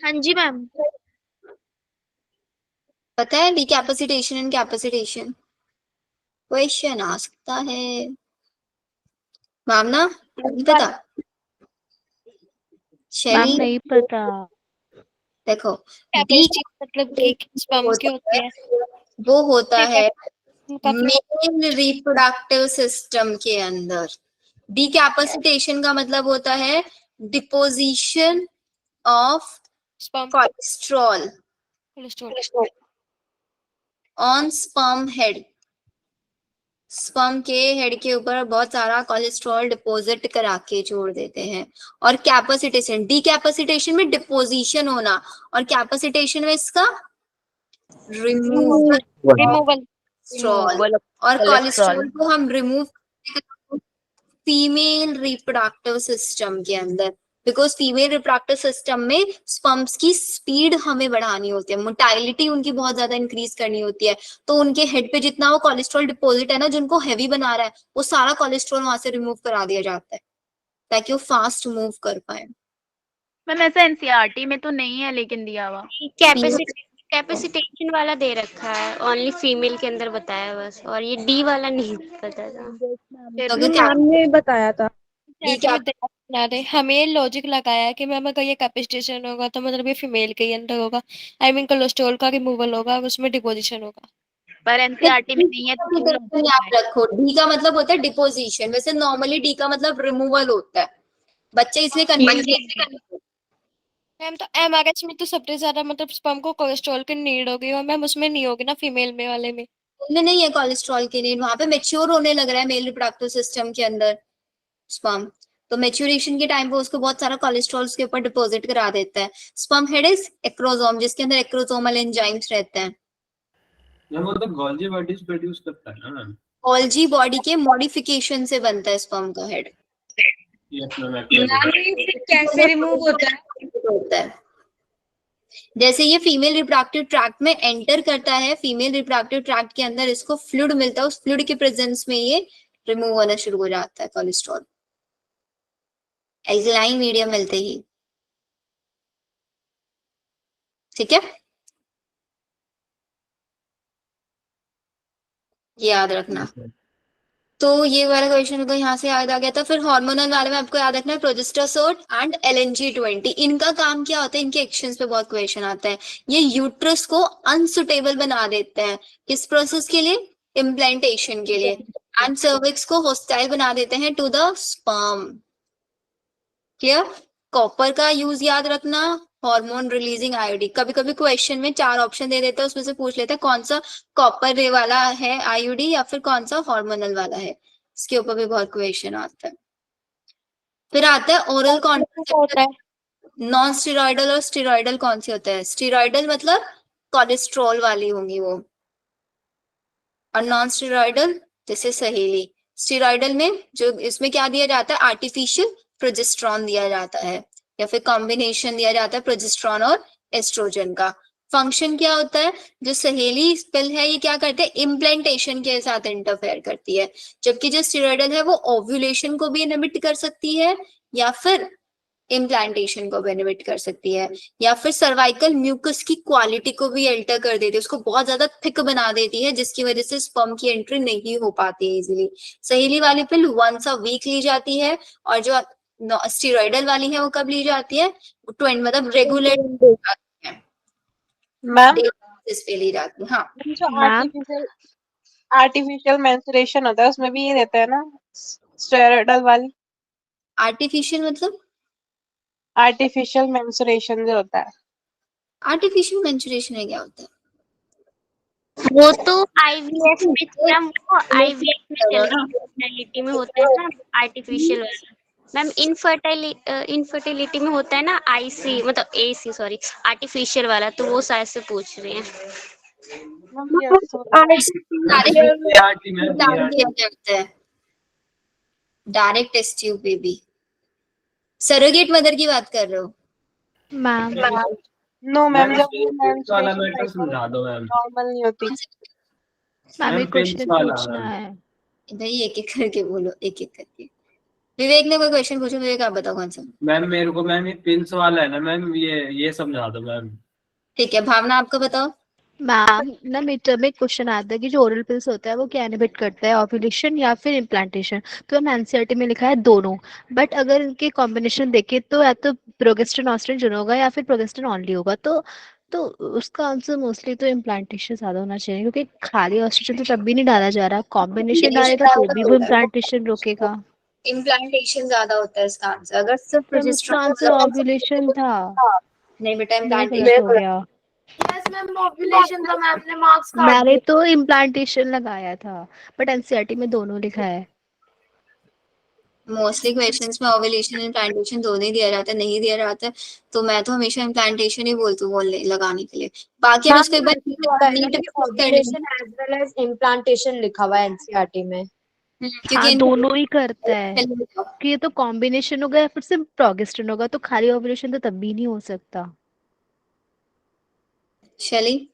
हाँ जी मैम। पता है डीकैपेसिटेशन एंड कैपेसिटेशन? क्वेश्चन आ सकता है। मामना नहीं पता? मैम शैली नहीं पता। देखो, मतलब कि स्पर्म्स के होते हैं, वो होता है काफी मेल रिप्रोडक्टिव सिस्टम के अंदर। डीकैपेसिटेशन का मतलब होता है deposition of sperm cholesterol cholesterol on sperm head. Sperm के हेड के ऊपर बहुत सारा कोलेस्ट्रॉल डिपॉजिट करा के छोड़ देते हैं। और कैपेसिटेशन, डीकैपेसिटेशन में डिपोजिशन होना, और कैपेसिटेशन में इसका रिमूवल रिमूवल। कोलेस्ट्रॉल। और कोलेस्ट्रॉल को हम रिमूव फीमेल रिप्रोडक्टिव सिस्टम के अंदर, बिकॉज फीमेल रिप्रोडक्टिव सिस्टम में स्पर्म्स की स्पीड हमें बढ़ानी होती है, मोटाइलिटी उनकी बहुत ज्यादा इंक्रीज करनी होती है। तो उनके हेड पे जितना वो कोलेस्ट्रॉल डिपॉजिट है ना, जो उनको हैवी बना रहा है, वो सारा कोलेस्ट्रॉल वहां से रिमूव करा दिया जाता है ताकि वो फास्ट मूव कर पाए। मैम ऐसा एनसीईआरटी में तो नहीं है लेकिन दिया हुआ। कैपेसिटेशन वाला दे रखा है, ओनली फीमेल के अंदर बताया बस, और ये डी वाला नहीं पता था। क्योंकि मैम ने बताया था। डी क्या बना रहे हमें लॉजिक लगाया है कि मैम अगर ये कैपेसिटेशन होगा तो मतलब ये फीमेल के ही अंदर होगा, आई मीन कोलेस्ट्रॉल का रिमूवल होगा, उसमें डिपोजिशन होगा। पर एनसीईआरटी में नहीं है तो क्यों लॉजिक याद रखो, डी का मतलब होता है डिपोजिशन, वैसे नॉर्मली डी का मतलब रिमूवल होता है, बच्चे इसलिए कंफ्यूज। मैम तो एमआरएच में तो सबसे ज्यादा मतलब स्पर्म को कोलेस्ट्रॉल की नीड होगी और मैम उसमें नहीं होगी ना फीमेल में वाले में। में नहीं है कोलेस्ट्रॉल की नीड, वहां पे मेच्योर होने लग रहा है मेल रिप्रोडक्टिव सिस्टम के अंदर स्पर्म, तो मेच्योरेशन के टाइम पे उसको बहुत सारा कोलेस्ट्रॉल के ऊपर डिपॉजिट करा देता है। स्पर्म हेड इज एक्रोसोम, जिसके अंदर एक्रोसोमल एंजाइम्स रहते हैं। मैम वो तो गोल्जी बॉडीज प्रोड्यूस करता है ना मैम। गोल्जी बॉडी के मॉडिफिकेशन से बनता है स्पर्म का हेड। Yes ma'am. कैसे रिमूव होता है? जैसे ये फीमेल रिप्रोडक्टिव ट्रैक्ट में एंटर करता है, फीमेल रिप्रोडक्टिव ट्रैक्ट के अंदर इसको फ्लूइड मिलता है, उस फ्लूइड के प्रेजेंस में ये रिमूव होना शुरू हो जाता है कोलेस्ट्रॉल, एल्कलाइन मीडियम मिलते ही। ठीक है, ये याद रखना। तो ये वाला क्वेश्चन होगा, यहाँ से याद आ गया था। फिर हार्मोनल वाले में आपको याद रखना है प्रोजेस्टेरोन एंड LNG-20। इनका काम क्या होता है, इनके एक्शंस पे बहुत क्वेश्चन आता है। ये यूट्रस को अनसुटेबल बना देते हैं, किस प्रोसेस के लिए, इम्प्लांटेशन के लिए, एंड सर्विक्स को होस्टाइल बना देते हैं to the sperm. Clear. Copper का यूज याद रखना, हार्मोन रिलीजिंग आईओडी। कभी कभी क्वेश्चन में 4 ऑप्शन दे देता है, उसमें से पूछ लेते हैं कौन सा कॉपर रे वाला है आईओडी या फिर कौन सा हार्मोनल वाला है, इसके ऊपर भी बहुत क्वेश्चन आता है। फिर आता है ओरल कॉन्ट्रासेप्टिव। नॉन स्टेरॉइडल और स्टेरॉइडल कौन से होते हैं, स्टेरॉइडल मतलब कोलेस्ट्रॉल वाली होंगी वो, और नॉन स्टेरॉइडल जैसे सहेली। स्टेरॉइडल में जो इसमें क्या दिया जाता है, आर्टिफिशियल प्रोजेस्टेरॉन दिया जाता है, या फिर कॉम्बिनेशन दिया जाता है प्रोजेस्टेरॉन और एस्ट्रोजन का। फंक्शन क्या होता है, जो सहेली पिल है ये क्या करते हैं, इम्प्लांटेशन के साथ इंटरफेयर करती है, जबकि जो स्टेरॉइडल है वो ओव्यूलेशन को भी इनहिबिट कर सकती है, या फिर इम्प्लांटेशन को बेनिफिट कर सकती है, या फिर सर्वाइकल म्यूकस की क्वालिटी को भी अल्टर कर देती है, उसको बहुत ज्यादा थिक बना देती है, जिसकी वजह से स्पर्म की एंट्री नहीं हो पाती है इजीली। सहेली वाली पिल वंस अ वीक ली जाती है, और जो स्टेरॉइडल वाली है वो कब ली जाती है, मतलब रेगुलर मैम इस पे ली जाती है। हाँ जो आर्टिफिशियल मेंस्ट्रुएशन होता है उसमें भी ये रहता है ना, स्टेरॉइडल वाली। आर्टिफिशियल मतलब आर्टिफिशियल मेंस्ट्रुएशन जो होता है, आर्टिफिशियल मेंस्ट्रुएशन है क्या होता है, वो तो आईवीएफ में मैम, वो आईवीएफ में फर्टिलिटी में होता है ना आर्टिफिशियल वाला। मैम इनफर्टिलिटी में होता है ना आईसी, मतलब एसी सॉरी, आर्टिफिशियल वाला, तो वो शायद से पूछ रहे हैं। Direct test tube baby, surrogate mother की बात कर रहे हो मैम? नो मैम, जब वाला मैटर समझा दो मैम। नॉर्मल नहीं होती। मैम एक क्वेश्चन पिंस वाला पूछना मैम। है। भाई एक एक करके बोलो, एक एक करके। विवेक ने कोई क्वेश्चन पूछा, विवेक आप बताओ कौन सा। मैम मेरे को मैम ये पिंस वाला है ना मैम, ये समझा दो मैम। ठीक है, भावना आपको बताओ। मैम ना मिड में क्वेश्चन आता है कि जो ओरल पिल्स होता है वो क्या इनहिबिट करता है, ओव्यूलेशन या फिर इम्प्लांटेशन। तो मैम एनसीईआरटी में लिखा है दोनों, बट अगर इनके कॉम्बिनेशन देखें तो या तो प्रोजेस्टेरोन ऑस्ट्रोजन होगा या फिर प्रोजेस्टेरोन ओनली होगा। तो उसका आंसर मोस्टली तो इम्प्लांटेशन ज्यादा होना चाहिए, क्योंकि खाली ऑस्ट्रोजन तो तब भी नहीं डाला जा रहा, कॉम्बिनेशन डालेगा तो भी वो इम्प्लांटेशन रोकेगा। इम्प्लांटेशन ज्यादा होता है इसका आंसर, अगर सिर्फ तो उसका आंसर ओव्यूलेशन था। नहीं बेटा, ये गलत इम्प्लांटेशन हो गया। यस मैम, ओव्यूलेशन तो मैम ने मार्क्स काट मैंने दिए। तो इम्प्लांटेशन लगाया था, बट एनसीईआरटी में दोनों लिखा है। मोस्टली क्वेश्चंस में ओव्यूलेशन इम्प्लांटेशन दोनों ही दिया जाता है, नहीं दिया जाता है तो मैं तो हमेशा इम्प्लांटेशन ही बोलती हूँ बोलने लगाने के लिए। बाकी अब इसको एक बार ovulation as well as implantation लिखा हुआ है एनसीईआरटी में। हाँ, क्योंकि दोनों ही करता है, कि ये तो कॉम्बिनेशन होगा या फिर सिर्फ प्रोजेस्टेरोन होगा, तो खाली ओव्यूलेशन तो तब भी नहीं हो सकता। शैली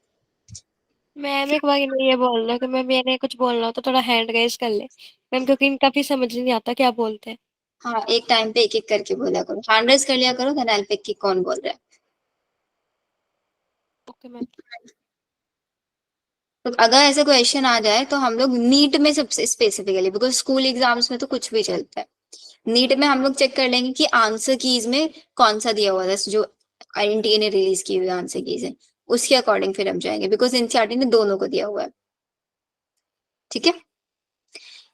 मैम एक बार इन्हें ये बोलना कि मैम मैंने कुछ बोलना हो तो थोड़ा हैंड रेज कर ले मैम, क्योंकि इनका भी समझ नहीं आता क्या बोलते हैं। हाँ, एक टाइम पे एक एक करके बोला करो, हैंड रेज कर लिया करो, देन आई पिक कि कौन बोल रहा है। Okay ma'am. तो अगर ऐसा क्वेश्चन आ जाए तो हम लोग नीट में सबसे स्पेसिफिकली, बिकॉज स्कूल एग्जाम्स में तो कुछ भी चलता है, नीट में हम लोग चेक कर लेंगे कि आंसर कीज में कौन सा दिया हुआ है, जो INTA ने रिलीज की हुई आंसर कीज है उसके अकॉर्डिंग फिर हम जाएंगे, बिकॉज NCERT ने दोनों को दिया हुआ है। ठीक है,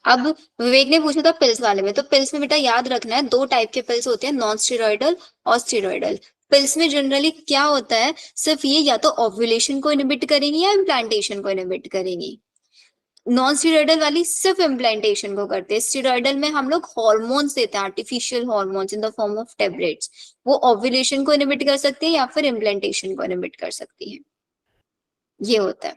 अब विवेक ने पूछा था पिल्स वाले में, तो पिल्स में बेटा याद रखना है 2 टाइप के पिल्स होते हैं, नॉन स्टेरॉइडल और स्टेरॉइडल। पिल्स में जनरली क्या होता है, सिर्फ ये या तो ओव्यूलेशन को इनहिबिट करेंगी या इम्प्लांटेशन को इनहिबिट करेंगी। नॉन स्टेरॉइडल वाली सिर्फ इम्प्लांटेशन को करते हैं। स्टेरॉइडल में हम लोग हॉर्मोन्स देते हैं, artificial hormones in the form of tablets, वो ओव्यूलेशन को इनहिबिट कर सकती है या फिर इम्प्लांटेशन को इनहिबिट कर सकती है। ये होता है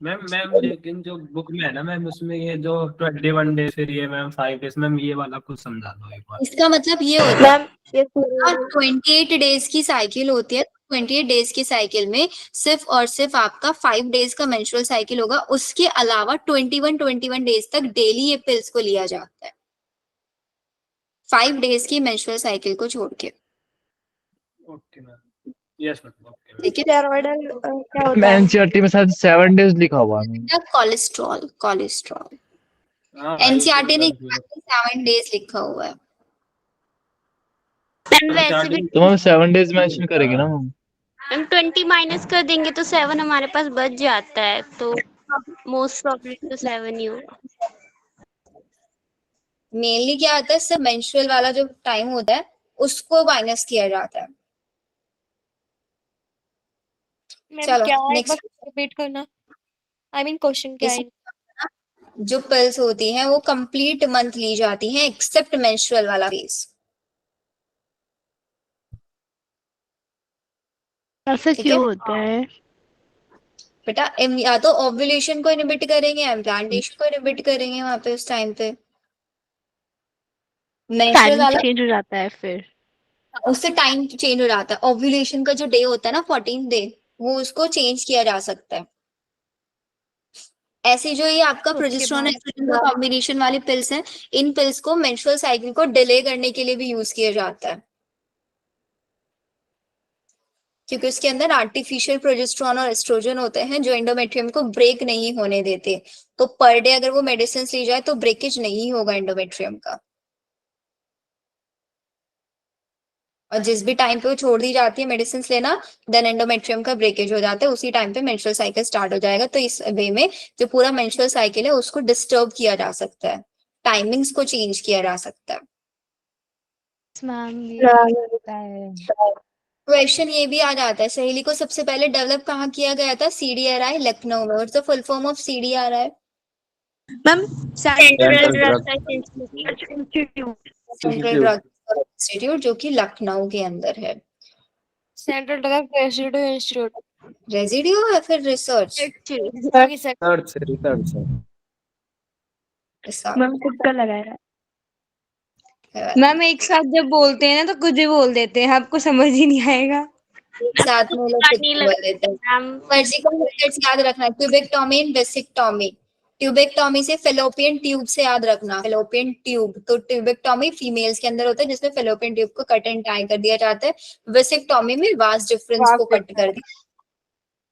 मैम लेकिन जो बुक में है ना मैम, उसमें ये जो 21 डेज फिर ये मैम 5 डेज, मैम ये वाला कुछ समझा दो एक बार। इसका मतलब ये होता है मैम ये 28 डेज की साइकिल होती है, 28 डेज की साइकिल में सिर्फ और सिर्फ आपका 5 डेज का मेंस्ट्रुअल साइकिल होगा, उसके अलावा 21 डेज तक डेली ये पिल्स को लिया जाता है, 5 डेज की मेंस्ट्रुअल साइकिल को छोड़ के। Okay ma'am, yes ma'am, okay. ठीक है, स्टेरॉइडल क्या होता मैं है? एनसीईआरटी में शायद 7 डेज लिखा हुआ है। कोलेस्ट्रॉल, कोलेस्ट्रॉल हाँ, NCERT ने तो 7 डेज लिखा हुआ है। मैम वैसे भी तो मैम 7 डेज मेंशन करेंगे ना मैम। मैम 20 माइनस कर देंगे तो 7 हमारे पास बच जाता है, तो मोस्ट प्रॉब्ली तो 7 ही होगा। मेनली क्या आता है, सिर्फ मेंस्ट्रुअल वाला जो टाइम होता है उसको माइनस किया जाता है। मैम चलो क्या है, एक नेक्स्ट, बार रिपीट करना, आई मीन क्वेश्चन क्या है? जो पिल्स होती हैं वो कंप्लीट मंथ ली जाती हैं एक्सेप्ट मेंस्ट्रुअल वाला फेज। ऐसा ठीक क्यों है होता है? बेटा, या तो ओव्यूलेशन को इनहिबिट करेंगे या इम्प्लांटेशन को इनहिबिट करेंगे वहां पे उस टाइम पे। मेंस्ट्रुअल टाइमिंग वाला चेंज हो जाता है फिर। उससे टाइम चेंज हो जाता है, ओव्यूलेशन का जो डे होता है ना 14th डे, वो उसको चेंज किया जा सकता है। ऐसे जो ये आपका उसके प्रोजेस्टेरोन बाद एस्ट्रोजन का कॉम्बिनेशन वाली पिल्स हैं, इन पिल्स को मेंस्ट्रुअल साइकिल को डिले करने के लिए भी यूज किया जाता है, क्योंकि उसके अंदर आर्टिफिशियल प्रोजेस्टेरोन और एस्ट्रोजन होते हैं जो एंडोमेट्रियम को ब्रेक नहीं होने देते। तो पर डे अगर वो मेडिसिन ली जाए तो ब्रेकेज नहीं होगा एंडोमेट्रियम का, और जिस भी टाइम पे वो छोड़ दी जाती है मेडिसिन लेना, देन एंडोमेट्रियम का ब्रेकेज हो जाता है, उसी टाइम पे मेंस्ट्रुअल साइकिल स्टार्ट हो जाएगा। तो इस वे में जो पूरा मेंस्ट्रुअल साइकिल है उसको डिस्टर्ब किया जा सकता है, टाइमिंग्स को चेंज किया जा सकता है। मैम ये होता है। क्वेश्चन ये भी आ जाता है, सहेली को सबसे पहले डेवलप कहाँ किया गया था? CDRI लखनऊ में। What's the full form of CDRI? Ma'am central drug institute. Central drug institute, जो कि लखनऊ के अंदर है। Central drug residue institute. Residue या फिर रिसर्च? रिसर्च से मैम तुक्का लगाया। मैम एक साथ जब बोलते हैं ना तो कुछ भी बोल देते हैं, आपको समझ ही नहीं आएगा। एक साथ में लोग कुछ बोल देते हैं। सर्जिकल मेथड्स याद रखना, ट्यूबेक्टोमी एंड वेसिक्टोमी। ट्यूबेक्टोमी से फेलोपियन ट्यूब से याद रखना, फेलोपियन ट्यूब। तो ट्यूबेक्टोमी फीमेल्स के अंदर होता है जिसमें फेलोपियन ट्यूब को कट एंड टाई कर दिया जाता है। वेसिक्टोमी में वास डिफरेंस को कट कर दिया।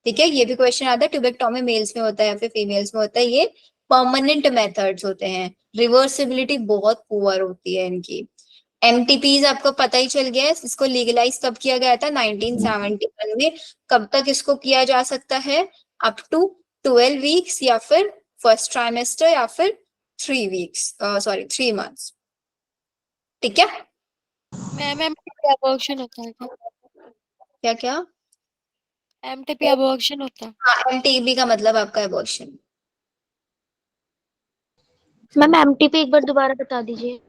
ठीक है, ये भी क्वेश्चन आता है, ट्यूबेक्टोमी मेल्स में होता है या फिर फीमेल्स में होता है। ये परमानेंट मेथड्स होते हैं, रिवर्सिबिलिटी बहुत पुअर होती है इनकी। MTPs आपको पता ही चल गया है, इसको लीगलाइज कब किया गया था? 1971 में। कब तक इसको किया जा सकता है? अप टू 12 वीक्स या फिर फर्स्ट ट्राइमेस्टर या फिर 3 वीक्स, सॉरी 3 मंथ्स। ठीक है, मैम एमटीपी अबॉर्शन होता है क्या? क्या क्या? एमटीपी अबॉर्शन होता है। हाँ, MTP का मतलब आपका एबॉर्शन। मैम एमटीपी एक बार दोबारा बता दीजिए।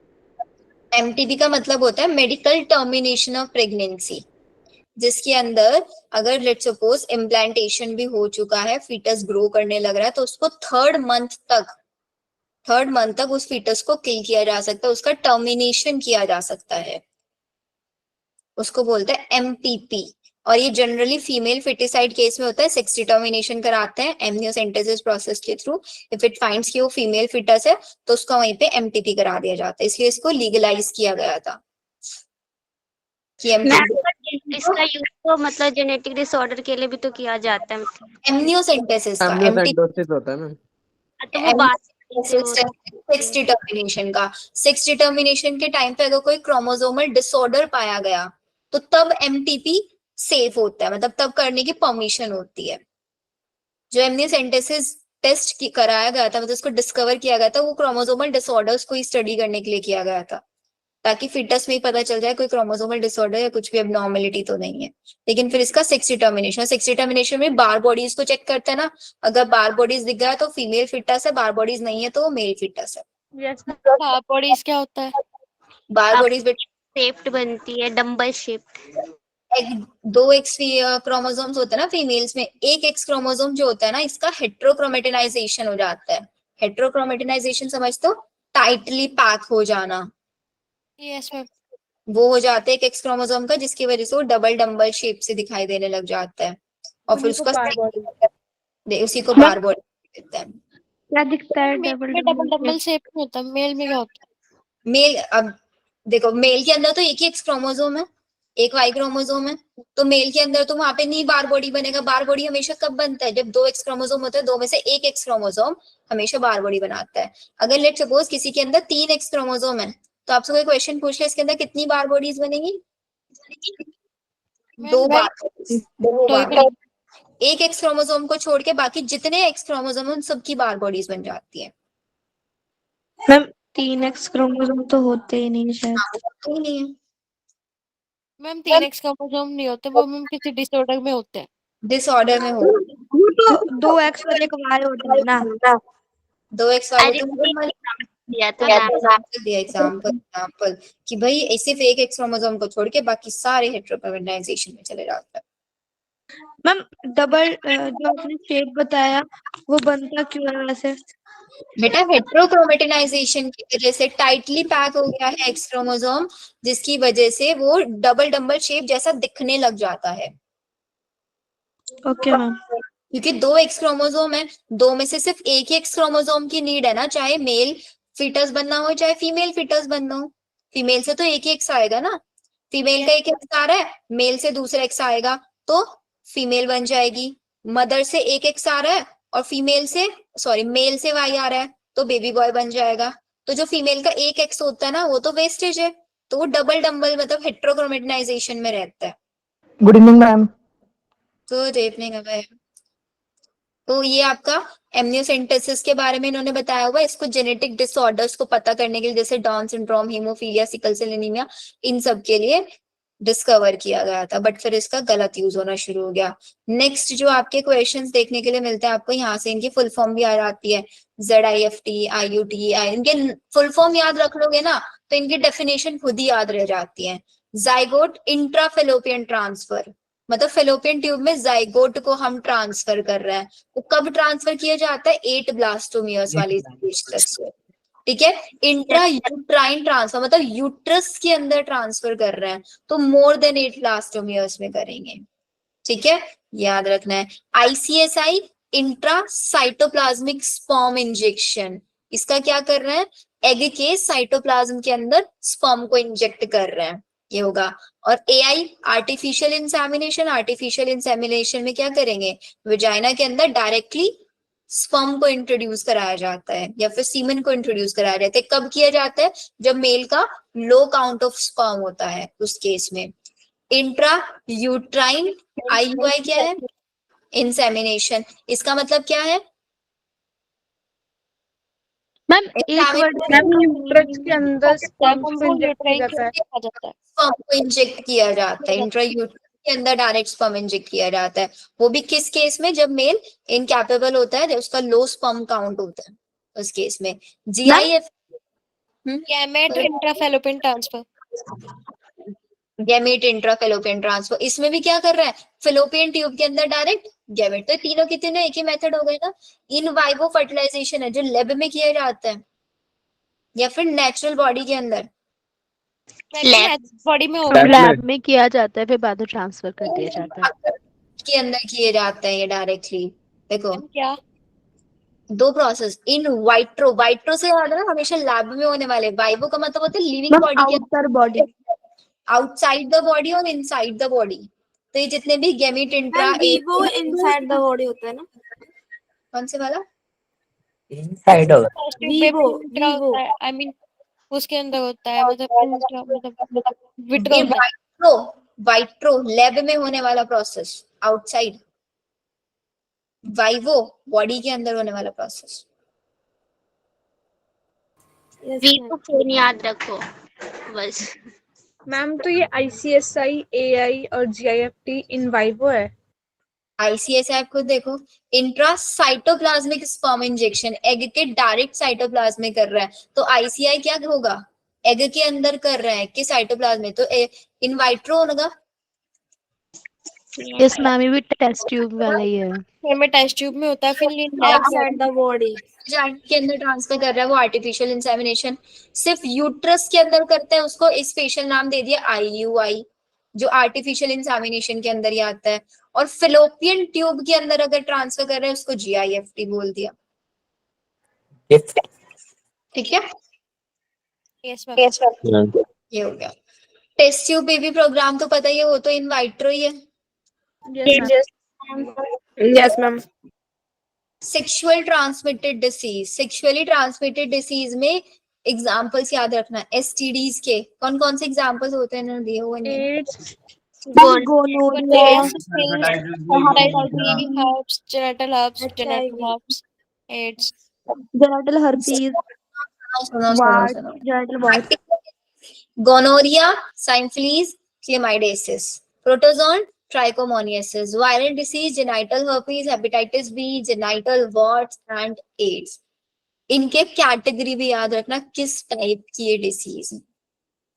MTP का मतलब होता है मेडिकल टर्मिनेशन ऑफ प्रेगनेंसी, जिसके अंदर अगर लेट सपोज इम्प्लांटेशन भी हो चुका है, फीटस ग्रो करने लग रहा है, तो उसको थर्ड मंथ तक उस फीटस को किल किया जा सकता है, उसका टर्मिनेशन किया जा सकता है, उसको बोलते हैं MTP। और ये जनरली फीमेल फिटिसाइड केस में होता है, सेक्स डिटर्मिनेशन कराते हैं एमनियोसेंटेसिस प्रोसेस के थ्रू। इफ इट फाइंड्स कि वो फीमेल फिटस है तो उसका वहीं पे MTP करा दिया जाता है, इसलिए इसको लीगलाइज किया गया था कि इसका यूज तो मतलब जेनेटिक डिसऑर्डर के लिए भी तो किया जाता है, मतलब एमनियोसेंटेसिस का। एमनियोसेंटोसिस होता है मैम। तो वो बाद सिक्स डिटर्मिनेशन का, सिक्स डिटर्मिनेशन के टाइम पे अगर कोई क्रोमोसोमल डिसऑर्डर पाया गया तो तब एमटीपी सेफ होता है, मतलब तब करने की परमिशन होती है। जो एमनियोसेंटेसिस टेस्ट कराया गया था, मतलब उसको डिस्कवर किया गया था, वो क्रोमोसोमल डिसऑर्डर्स को ही स्टडी करने के लिए किया गया था, ताकि फिटस में ही पता चल जाए कोई क्रोमोसोमल डिसऑर्डर या कुछ भी एबनॉर्मेलिटी तो नहीं है। लेकिन फिर इसका सिक्स डिटर्मिनेशन में बार बॉडीज को चेक करते हैं ना, अगर बार बॉडीज दिख गया तो फीमेल फिटस है, बार बॉडीज नहीं है तो मेल फिटस है। बार बॉडीज क्या होता है? बार बॉडीज शेप्ड बनती है, डम्बल शेप्ड। दो एक्स क्रोमोसोम्स होते हैं ना फीमेल्स में, एक एक्स क्रोमोसोम जो होता है ना, इसका हेट्रोक्रोमेटिनाइजेशन हो जाता है। हेट्रोक्रोमेटिनाइजेशन समझते हो? टाइटली पैक हो जाना। Yes ma'am. वो हो जाता है एक एक्स क्रोमोसोम का, जिसकी वजह से वो डबल डम्बल शेप से दिखाई देने लग जाता है, और फिर उसका उसी को बार बॉडी कहते हैं। क्या दिखता है डबल डबल शेप में होता है, मेल में क्या होता है? मेल, अब देखो मेल के अंदर तो एक ही एक्स क्रोमोसोम है, एक वाई क्रोमोसोम है, तो मेल के अंदर तो वहां पे नहीं बार बॉडी बनेगा। बार बॉडी हमेशा कब बनता है? जब दो एक्स क्रोमोसोम होते हैं, दो में से एक एक्स क्रोमोसोम हमेशा बार बॉडी बनाता है। अगर लेट सपोज किसी के अंदर तीन एक्स क्रोमोसोम है, तो आपसे कोई क्वेश्चन पूछ ले इसके अंदर कितनी बार बॉडीज बनेगी? दो बार। एक एक्स क्रोमोसोम को छोड़ के बाकी जितने एक्स क्रोमोसोम उन सबकी बार बॉडीज बन जाती है। मैम 3x क्रोमोसोम तो होते ही नहीं शायद। ही नहीं है मैम 3x क्रोमोसोम नहीं होते, वो मैम किसी डिसऑर्डर में होते हैं। डिसऑर्डर में हो वो तो 2x और एक y होता है ना। दो एक्स वाले अरे तो दिया था मैम। दिया एग्जाम्पल कि भाई सिर्फ एक एक्स क्रोमोसोम को छोड़ के बाकी सारे हेट्रोक्रोमेटाइजेशन में चले जाते हैं। मैम डबल जो आपने शेप बताया वो बनता क्यों है वैसे? बेटा हेट्रोक्रोमेटिनाइजेशन की वजह से टाइटली पैक हो गया है एक्स क्रोमोसोम, जिसकी वजह से वो डबल डम्बल शेप जैसा दिखने लग जाता है। Okay ma'am. क्योंकि दो एक्स क्रोमोसोम है, दो में से सिर्फ एक ही एक्स क्रोमोसोम की नीड है ना, चाहे मेल फिटस बनना हो चाहे फीमेल फिटस बनना हो। फीमेल से तो एक ही एक्स आएगा ना, फीमेल का एक एक्स आ रहा है, मेल से दूसरा एक्स आएगा तो फीमेल बन जाएगी। मदर से एक एक्स आ रहा है और मेल से वाई आ रहा है तो बेबी बॉय बन जाएगा। तो जो फीमेल का एक एक्स होता है ना, वो तो वेस्टेज है, तो वो डबल डम्बल मतलब हेट्रोक्रोमेटिनाइजेशन में रहता है। Good evening ma'am. तो देखने का है। तो ये आपका एमनियोसेंटेसिस के बारे में इन्होंने बताया हुआ है। इसको जेनेटिक डिसऑर्डर्स को पता करने के लिए, जैसे Down syndrome, haemophilia, sickle cell anaemia, इन सब के लिए डिस्कवर किया गया था, बट फिर इसका गलत यूज होना शुरू हो गया। नेक्स्ट जो आपके क्वेश्चंस देखने के लिए मिलते हैं आपको, यहाँ से इनकी फुल फॉर्म भी आ जाती है, ZIFT, IUT, इनके फुल फॉर्म याद रख लोगे ना तो इनकी डेफिनेशन खुद ही याद रह जाती है। जाइगोट इंट्राफेलोपियन ट्रांसफर, मतलब फेलोपियन ट्यूब में जाइगोट को हम ट्रांसफर कर रहे हैं। वो कब ट्रांसफर किया जाता है? 8 ब्लास्टोमियर्स वाली स्टेज तक से, ठीक है। इंट्रा यूट्राइन ट्रांसफर मतलब यूट्रस के अंदर ट्रांसफर कर रहे हैं, तो मोर देन 8 ब्लास्टोमियर्स में करेंगे, ठीक है, याद रखना है। ICSI intra cytoplasmic sperm injection, इसका क्या कर रहे हैं? एग के साइटोप्लाज्म के अंदर स्पर्म को इंजेक्ट कर रहे हैं, ये होगा। और AI artificial insemination, artificial insemination में क्या करेंगे? विजाइना के अंदर डायरेक्टली स्पर्म को इंट्रोड्यूस कराया जाता है या फिर सीमेन को इंट्रोड्यूस कराया जाता है। कब किया जाता है? जब मेल का लो काउंट ऑफ स्पर्म होता है, उस केस में। इंट्रा यूट्राइन IUI क्या है? इंसेमिनेशन, इसका मतलब क्या है? मैम एक वर्ड यूट्रस के अंदर स्पर्म को इंजेक्ट किया जाता है। स्पर्म को इंजेक्ट किया जाता है, इंट्रा यूट्रस के अंदर डायरेक्ट स्पर्म इंजेक्ट किया जाता है। वो भी किस केस में? जब मेल इनकैपेबल होता है, जब उसका लो स्पर्म काउंट होता है, उस केस में। GIF gamete intrafallopian transfer, gamete intrafallopian transfer, इसमें भी क्या कर रहा है? फेलोपियन ट्यूब के अंदर डायरेक्ट गैमेट। तो तीनों के तीनों एक ही मेथड हो गए ना। इन वाइवो फर्टिलाइजेशन है जो लैब में किया जाता है या फिर नेचुरल बॉडी के अंदर? बॉडी में होगा, लैब में किया जाता है फिर बाद में ट्रांसफर कर दिया जाता है। के अंदर किए जाते हैं ये डायरेक्टली। देखो क्या दो प्रोसेस, इन वाइट्रो से याद है ना, हमेशा लैब में होने वाले। वाइवो का मतलब होता है लिविंग बॉडी के outer body, outside the body और इनसाइड द बॉडी। तो ये जितने भी गैमेट इंट्रा वो इनसाइड द बॉडी होता है ना? कौन से वाला? इनसाइड होगा। होता है, आई मीन उसके अंदर होता है, मतलब विट्रो होता है। वाइट्रो लैब में होने वाला प्रोसेस, आउटसाइड। वाइवो बॉडी के अंदर होने वाला प्रोसेस। वी को फोन याद रखो बस। मैम तो ये ICSI, AI और GIFT इन वाइवो है। आईसीएस आप खुद देखो, इंट्रासाइटोप्लाज्मिक स्पर्म इंजेक्शन एग के डायरेक्ट साइटोप्लाज्म में कर रहा है, तो आईसीआई क्या होगा, एग के अंदर कर रहा है कि साइटोप्लाज्म में, तो इन वाइट्रो होगा। यस मैम, ये भी टेस्ट ट्यूब वाला ही है। में टेस्ट ट्यूब में होता है, फिर आउटसाइड द बॉडी के अंदर ट्रांसफर कर रहा है वो आर्टिफिशियल इंसेमिनेशन। सिर्फ यूट्रस के अंदर करता है, उसको स्पेशल नाम दे दिया IUI, जो आर्टिफिशियल इंसेमिनेशन के अंदर ही आता है। और फिलोपियन ट्यूब के अंदर अगर ट्रांसफर कर रहे हैं उसको GIFT बोल दिया। ठीक है, यस मैम। ये हो गया। टेस्ट ट्यूब बेबी प्रोग्राम तो पता ही है, वो तो इन वाइट्रो ही है। Yes ma'am. Sexual transmitted disease, sexually transmitted disease में एग्जांपल्स याद रखना। STDs के कौन कौन से एग्जांपल्स होते हैं ना, दिए हुए नहीं। genital herpes, AIDS, genital herpes, gonorrhoea, syphilis, chlamydiasis, protozoan, trichomoniasis, viral disease, genital herpes, hepatitis B, genital warts and AIDS. इनके कैटेगरी भी याद रखना किस टाइप की ये डिसीज है।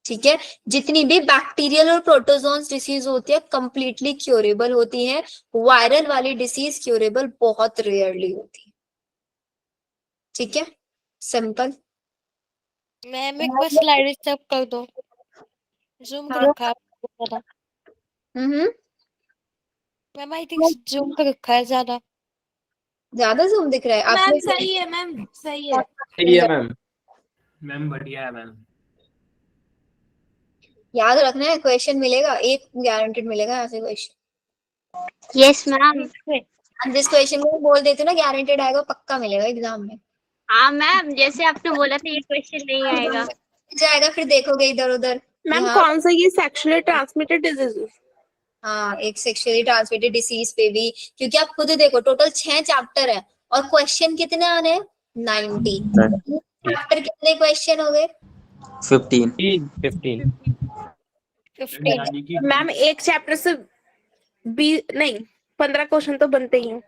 ठीक है, जितनी भी बैक्टीरियल और प्रोटोजोन्स डिसीज होती है कंप्लीटली क्योरेबल होती है। वायरल वाली डिसीज क्योरेबल बहुत रेयरली होती है। ठीक है, सिंपल। मैम एक बार स्लाइड स्टॉप कर दो, जूम कर रखा है ज्यादा। मैम आई थिंक जूम कर रखा है ज्यादा जूम दिख रहा है आप। सही है मैम, सही है। सही है मैम। मैम बढ़िया है मैम। याद रखना है, क्वेश्चन मिलेगा, एक गारंटेड मिलेगा यहाँ से क्वेश्चन। Yes ma'am. जिस क्वेश्चन को बोल देते हो ना गारंटेड आएगा, पक्का मिलेगा एग्जाम में। हाँ मैम, जैसे आपने बोला था ये क्वेश्चन नहीं आएगा जाएगा, फिर देखोगे इधर उधर। मैम कौन सा ये सेक्सुअली ट्रांसमिटेड डिजीज? हाँ, एक सेक्सुअली ट्रांसमिटेड डिसीज पे भी, क्योंकि आप खुद देखो टोटल 6 चैप्टर है और क्वेश्चन कितने आने हैं 90। चैप्टर कितने क्वेश्चन हो गए 15। मैम एक चैप्टर से 15 क्वेश्चन तो बनते ही हैं।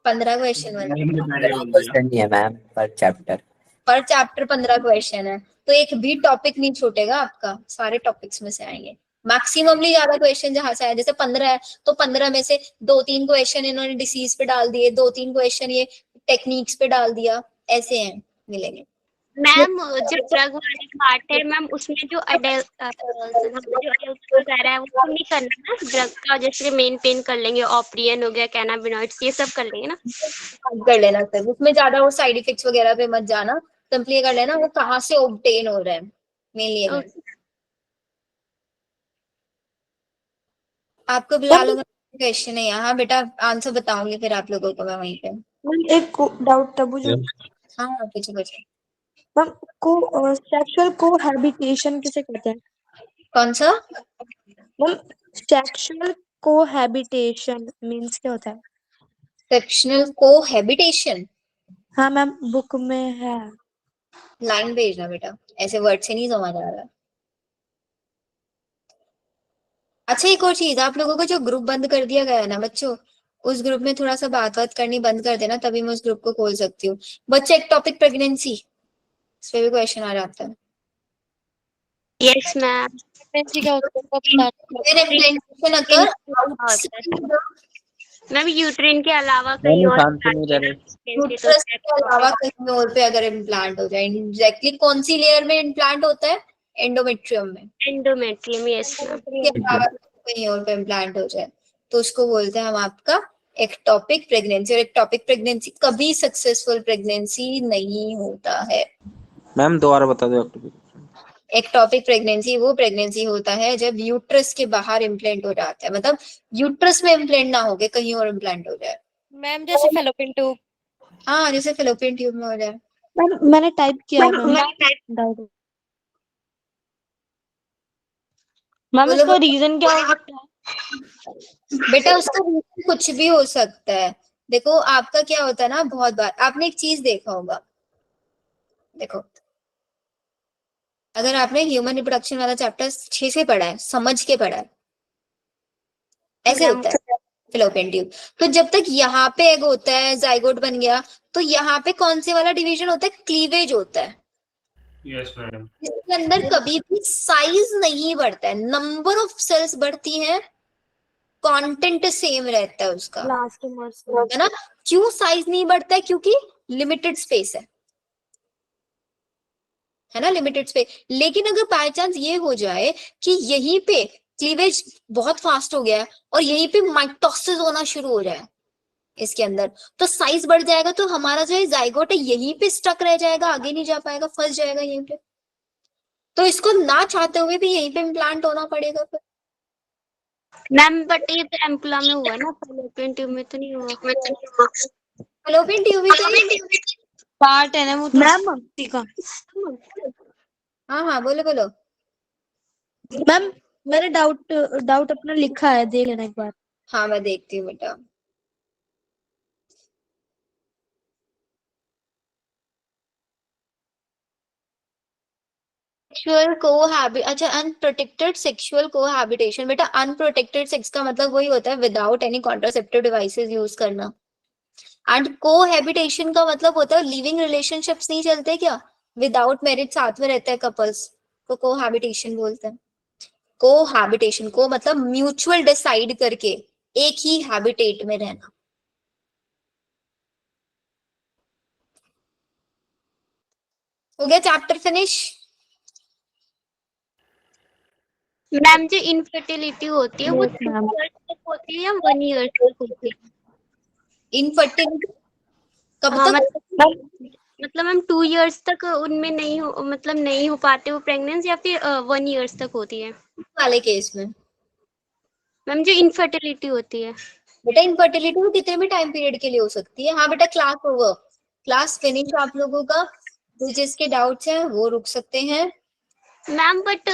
15 क्वेश्चन नहीं है मैम पर चैप्टर 15 क्वेश्चन है, तो एक भी टॉपिक नहीं छूटेगा आपका, सारे टॉपिक्स में से आएंगे। मैक्सिममली ज्यादा क्वेश्चन जहां से आए, जैसे 15 है तो 15 में से 2-3 क्वेश्चन इन्होंने डिसीज पे डाल दिए, 2-3 क्वेश्चन ये टेक्निक्स पे डाल दिया, ऐसे हैं मिलेंगे। मैम जो ड्रग वाली पार्ट है मैम, उसमें जो अडल्ट वगैरह है वो नहीं करना ना ड्रग का, जैसे मेन पेन कर लेंगे, ऑप्रियन हो गया, कैनाबिनॉइड्स, ये सब कर लेंगे ना। कर लेना सर, उसमें ज्यादा वो साइड इफेक्ट्स वगैरह पे मत जाना, सिंपली कर लेना वो कहाँ से ऑब्टेन हो रहा है मेनली। आपको बुला लूंगा, क्वेश्चन है यहाँ बेटा, आंसर बताऊंगी फिर आप लोगों को मैं वहीं पे। एक डाउट था मुझे। हाँ पूछो पूछो। मैम सेक्सुअल कोहैबिटेशन किसे कहते हैं? कौन सा? मैम सेक्सुअल कोहैबिटेशन मींस क्या होता है? सेक्सुअल कोहैबिटेशन, हाँ मैम बुक में है। लाइन भेजना बेटा, ऐसे वर्ड से नहीं समझ आ रहा। अच्छा एक और चीज, आप लोगों को जो ग्रुप बंद कर दिया गया है ना बच्चों, उस ग्रुप में थोड़ा सा बात करनी बंद कर देना, तभी मैं उस ग्रुप को खोल सकती हूँ। बच्चे एक टॉपिक प्रेगनेंसी, इस पे भी क्वेश्चन आ जाता है। Yes ma'am. मैम यूट्रिन के अलावा कहीं और यूट्रस के अलावा कहीं और पे अगर इम्प्लांट हो जाए, एग्जैक्टली कौन सी लेयर में इम्प्लांट होता है? एंडोमेट्रियम में। Endometrium, yes ma'am. के अलावा कहीं और पे इम्प्लांट हो जाए तो उसको बोलते हैं हम आपका एक्टोपिक प्रेगनेंसी। और एक्टोपिक प्रेगनेंसी कभी सक्सेसफुल प्रेगनेंसी नहीं होता है। मैम दोबारा बता दो। एक्टोपिक प्रेगनेंसी वो प्रेगनेंसी होता है जब यूट्रस के बाहर इम्प्लांट हो जाता है, मतलब यूट्रस में इम्प्लांट ना होके कहीं और इम्प्लांट हो जाए। मैम जैसे फैलोपियन ट्यूब। हाँ, जैसे फेलोपियन ट्यूब में हो जाए। मैंने टाइप किया है मैम। डाउट मैम बोलो इसका रीजन क्या हो सकता है? बेटा, उसका reason कुछ भी हो सकता है। देखो आपका क्या होता है ना, बहुत बार आपने एक चीज देखा होगा, देखो अगर आपने ह्यूमन रिप्रोडक्शन वाला चैप्टर 6 से पढ़ा है, समझ के पढ़ा है, ऐसे होता है फेलोपियन ट्यूब। तो जब तक यहाँ पे एग होता है, जाइगोट बन गया, तो यहाँ पे कौन से वाला डिवीजन होता है, क्लीवेज होता है। Yes madam. इसके अंदर कभी भी साइज नहीं बढ़ता है, नंबर ऑफ सेल्स बढ़ती है, कंटेंट सेम रहता है उसका, लास्ट है ना। क्यों साइज नहीं बढ़ता है? क्योंकि लिमिटेड स्पेस है ना, लिमिटेड स्पेस। लेकिन अगर बाय चांस ये हो जाए कि यहीं पे क्लीवेज बहुत फास्ट हो गया है और यहीं पे माइटोसिस होना शुरू हो जाए इसके अंदर, तो साइज बढ़ जाएगा, तो हमारा जो जाइगोट है यहीं पे स्टक रह जाएगा, आगे नहीं जा पाएगा, फंस जाएगा यहीं पे। तो इसको ना चाहते हुए भी यहीं पे इम्प्लांट होना पड़ेगा फिर। मैम बट ये तो एम्पुला में हुआ ना, फेलोपियन ट्यूब में तो नहीं हुआ। फेलोपियन ट्यूब ही तो पार्ट है ना वो तो मैम का। हाँ हाँ, बोलो बोलो। मैम मैंने डाउट अपना लिखा है, देख लेना एक बार। हाँ मैं देखती हूँ बेटा। सेक्सुअल कोहैबिट, अच्छा अनप्रोटेक्टेड सेक्सुअल कोहैबिटेशन। बेटा अनप्रोटेक्टेड सेक्स का मतलब वही होता है without any contraceptive devices use करना। एंड कोहैबिटेशन का मतलब होता है लिविंग रिलेशनशिप्स नहीं चलते क्या, विदाउट मैरिज साथ में रहते हैं कपल्स, को कोहैबिटेशन बोलते हैं। कोहैबिटेशन को मतलब म्यूचुअल डिसाइड करके एक ही हैबिटेट में रहना। हो गया चैप्टर फिनिश। मैम जो इनफर्टिलिटी होती है वो 2 years तक होती है या 1 year तक होती है? इनफर्टिलिटी कब हाँ, तक? मतलब मैम 2 years तक उनमें नहीं हो, मतलब नहीं हो पाते वो प्रेग्नेंस, या फिर 1 years तक होती है? वाले केस में मैम जो इनफर्टिलिटी होती है। बेटा इनफर्टिलिटी कितने भी टाइम पीरियड के लिए हो सकती है। हाँ बेटा, क्लास ओवर, क्लास फिनिश आप लोगों का। जिसके डाउट्स हैं वो रुक सकते हैं। Ma'am but